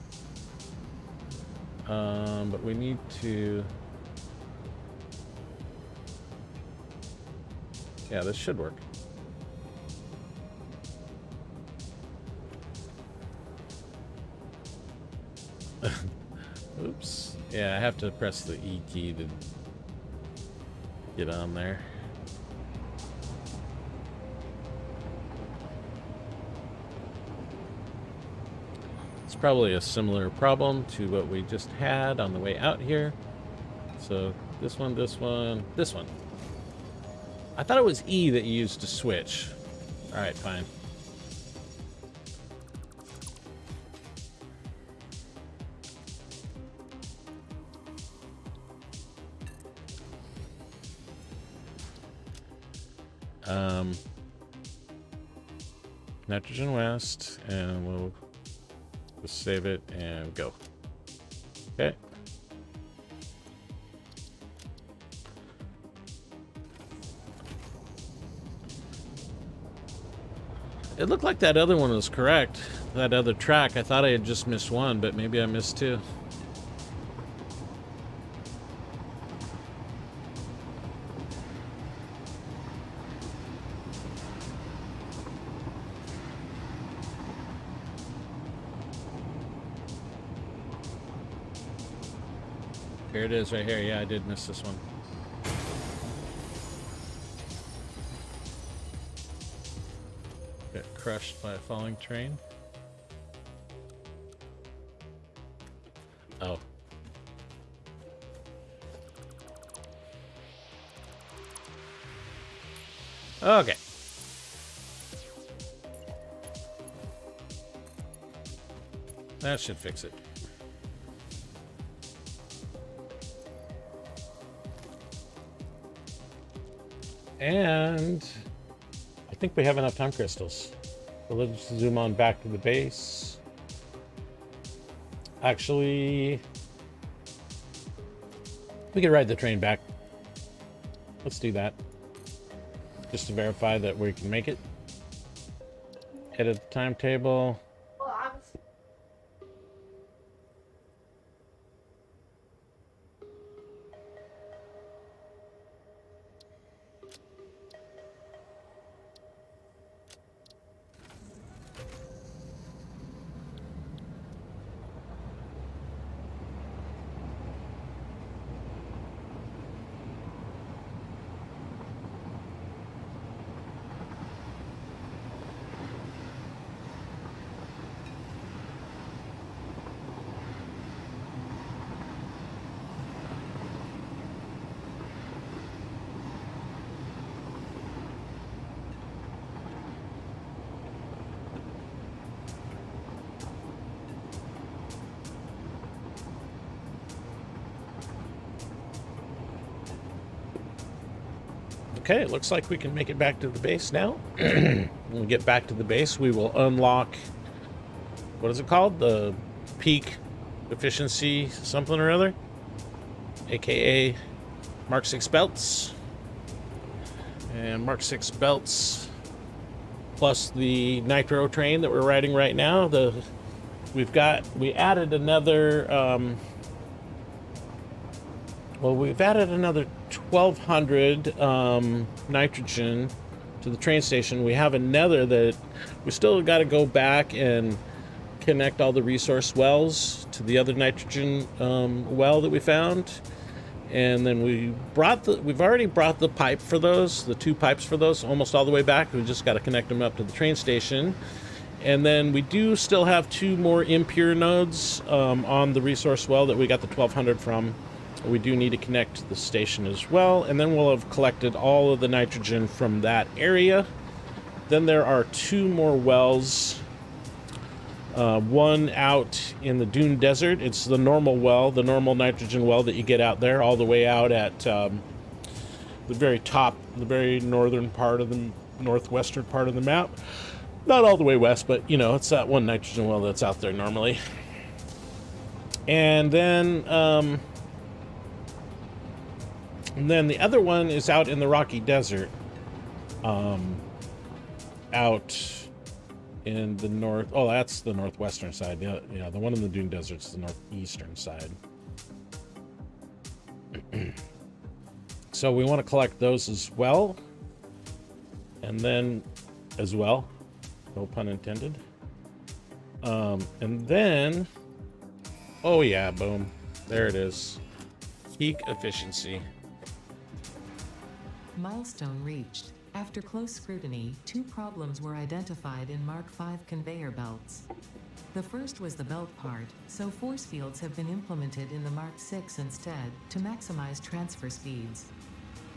Speaker 1: But we need to... Yeah, this should work. Oops. Yeah, I have to press the E key to get on there. It's probably a similar problem to what we just had on the way out here. So this one, this one, this one. I thought it was E that you used to switch. All right, fine. Nitrogen West, and we'll just save it and go. Okay. It looked like that other one was correct. That other track. I thought I had just missed one, but maybe I missed two. Here it is right here. Yeah, I did miss this one. Get crushed by a falling train. Oh. Okay. That should fix it. And I think we have enough time crystals. So let's zoom on back to the base. Actually, we could ride the train back. Let's do that. Just to verify that we can make it. Edit the timetable. Okay, it looks like we can make it back to the base now. When we get back to the base, we will unlock, what is it called? The peak efficiency something or other, aka Mark 6 belts. And Mark 6 belts plus the Nitro train that we're riding right now. We added another we've added another 1200 nitrogen to the train station. We have another that we still got to go back and connect all the resource wells to the other nitrogen well that we found. And then we've already brought the pipe for those, the 2 pipes for those, almost all the way back. We just got to connect them up to the train station. And then we do still have 2 more impure nodes on the resource well that we got the 1200 from. We do need to connect to the station as well. And then we'll have collected all of the nitrogen from that area. Then there are 2 more wells. One out in the Dune Desert. It's the normal well, the normal nitrogen well that you get out there, all the way out at the very top, the very northern part of the northwestern part of the map. Not all the way west, but you know, it's that one nitrogen well that's out there normally. And then the other one is out in the Rocky Desert, out in the north. Oh, that's the northwestern side. Yeah, the one in the Dune Desert's the northeastern side. So we want to collect those as well. And then, as well, no pun intended. And then, oh yeah, boom. There it is. Peak efficiency.
Speaker 2: Milestone reached. After close scrutiny, 2 problems were identified in Mark V conveyor belts. The first was the belt part, so force fields have been implemented in the Mark VI instead, to maximize transfer speeds.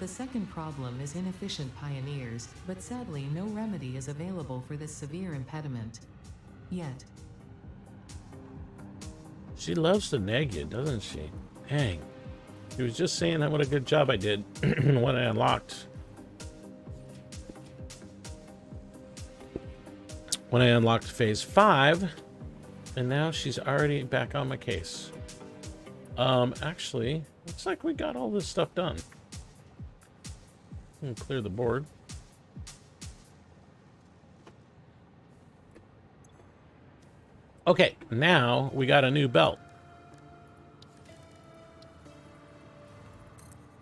Speaker 2: The second problem is inefficient pioneers, but sadly no remedy is available for this severe impediment. Yet.
Speaker 1: She loves to nag you, doesn't she? Dang. She was just saying what a good job I did when I unlocked. When I unlocked phase 5, and now she's already back on my case. Actually, looks like we got all this stuff done. Clear the board. Okay, now we got a new belt.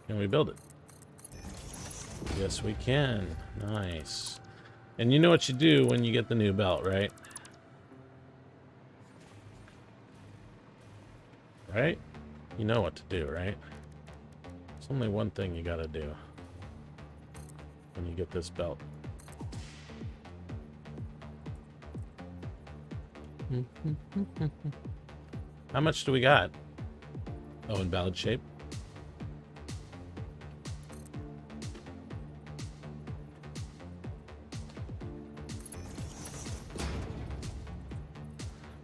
Speaker 1: Can we build it? Yes, we can. Nice. And you know what you do when you get the new belt, right? Right? You know what to do, right? There's only one thing you gotta do when you get this belt. How much do we got? Oh, in valid shape.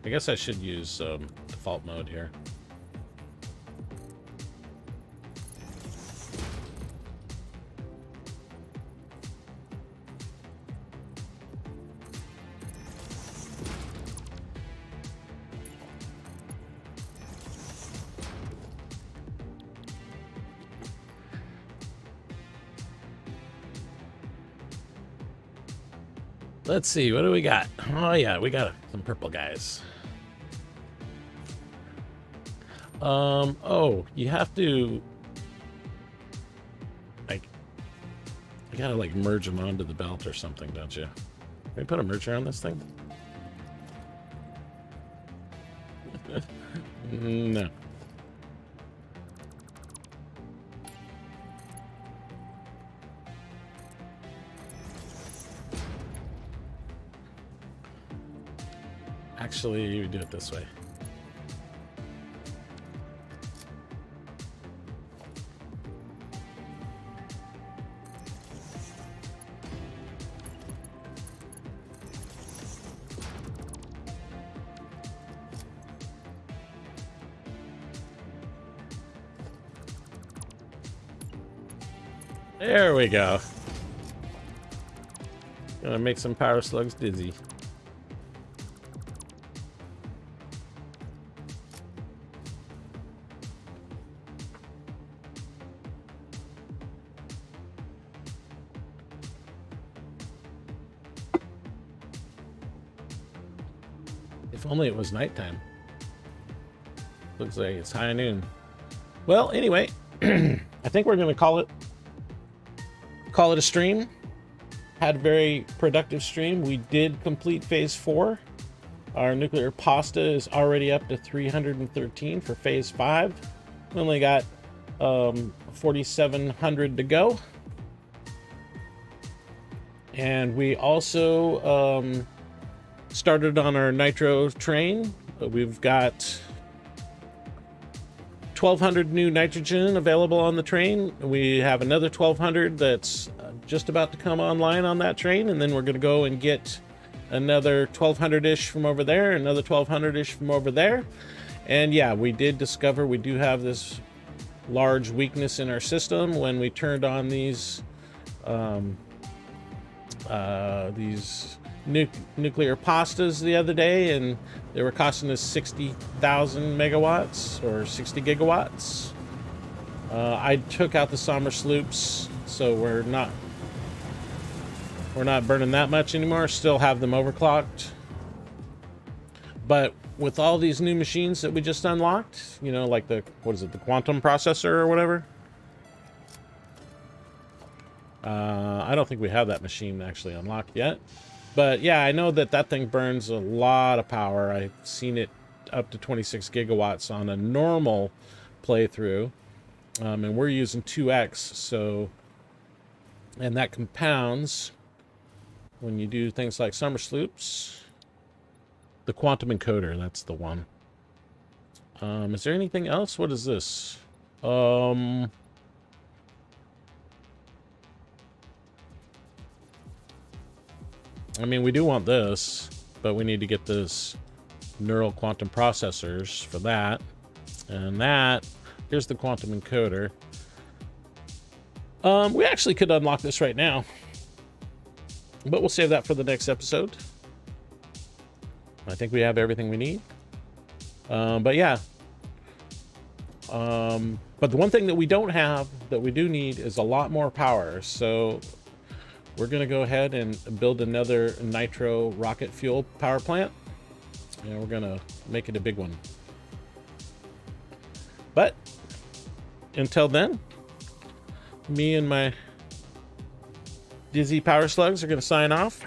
Speaker 1: I guess I should use default mode here. Let's see, what do we got? Oh yeah, we got some purple guys. Oh, you have to, like, you gotta, like, merge them onto the belt or something, don't you? Can we put a merger on this thing? No. Actually, you do it this way. There we go. Gonna make some power slugs dizzy. If only it was nighttime. Looks like it's high noon. Well, anyway, I think we're gonna call it a stream. Had a very productive stream. We did complete phase 4. Our nuclear pasta is already up to 313 for phase 5. We only got 4,700 to go. And we also started on our Nitro train. We've got 1,200 new nitrogen available on the train. We have another 1,200 that's just about to come online on that train, and then we're going to go and get another 1,200-ish from over there, another 1,200-ish from over there. And yeah, we did discover we do have this large weakness in our system when we turned on these nuclear pastas the other day, and they were costing us 60,000 megawatts or 60 gigawatts. I took out the Sommer sloops, so we're not burning that much anymore. Still have them overclocked, but with all these new machines that we just unlocked, you know, like the quantum processor or whatever. I don't think we have that machine actually unlocked yet. But yeah, I know that thing burns a lot of power. I've seen it up to 26 gigawatts on a normal playthrough. And we're using 2x, so, and that compounds when you do things like Sommer sloops. The quantum encoder, that's the one. Is there anything else? What is this? I mean, we do want this, but we need to get this neural quantum processors for that. And that, here's the quantum encoder. We actually could unlock this right now, but we'll save that for the next episode. I think we have everything we need. But yeah. But the one thing that we don't have that we do need is a lot more power. So we're going to go ahead and build another Nitro rocket fuel power plant. And we're going to make it a big one. But until then, me and my dizzy power slugs are going to sign off.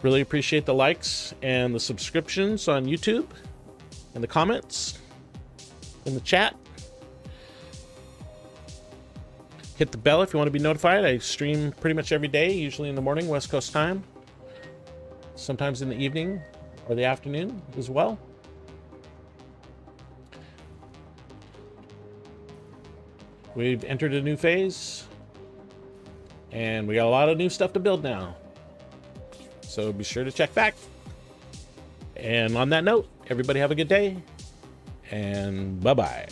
Speaker 1: Really appreciate the likes and the subscriptions on YouTube and the comments in the chat. Hit the bell if you want to be notified. I stream pretty much every day, usually in the morning, West Coast time. Sometimes in the evening or the afternoon as well. We've entered a new phase, and we got a lot of new stuff to build now. So be sure to check back. And on that note, everybody have a good day, and bye-bye.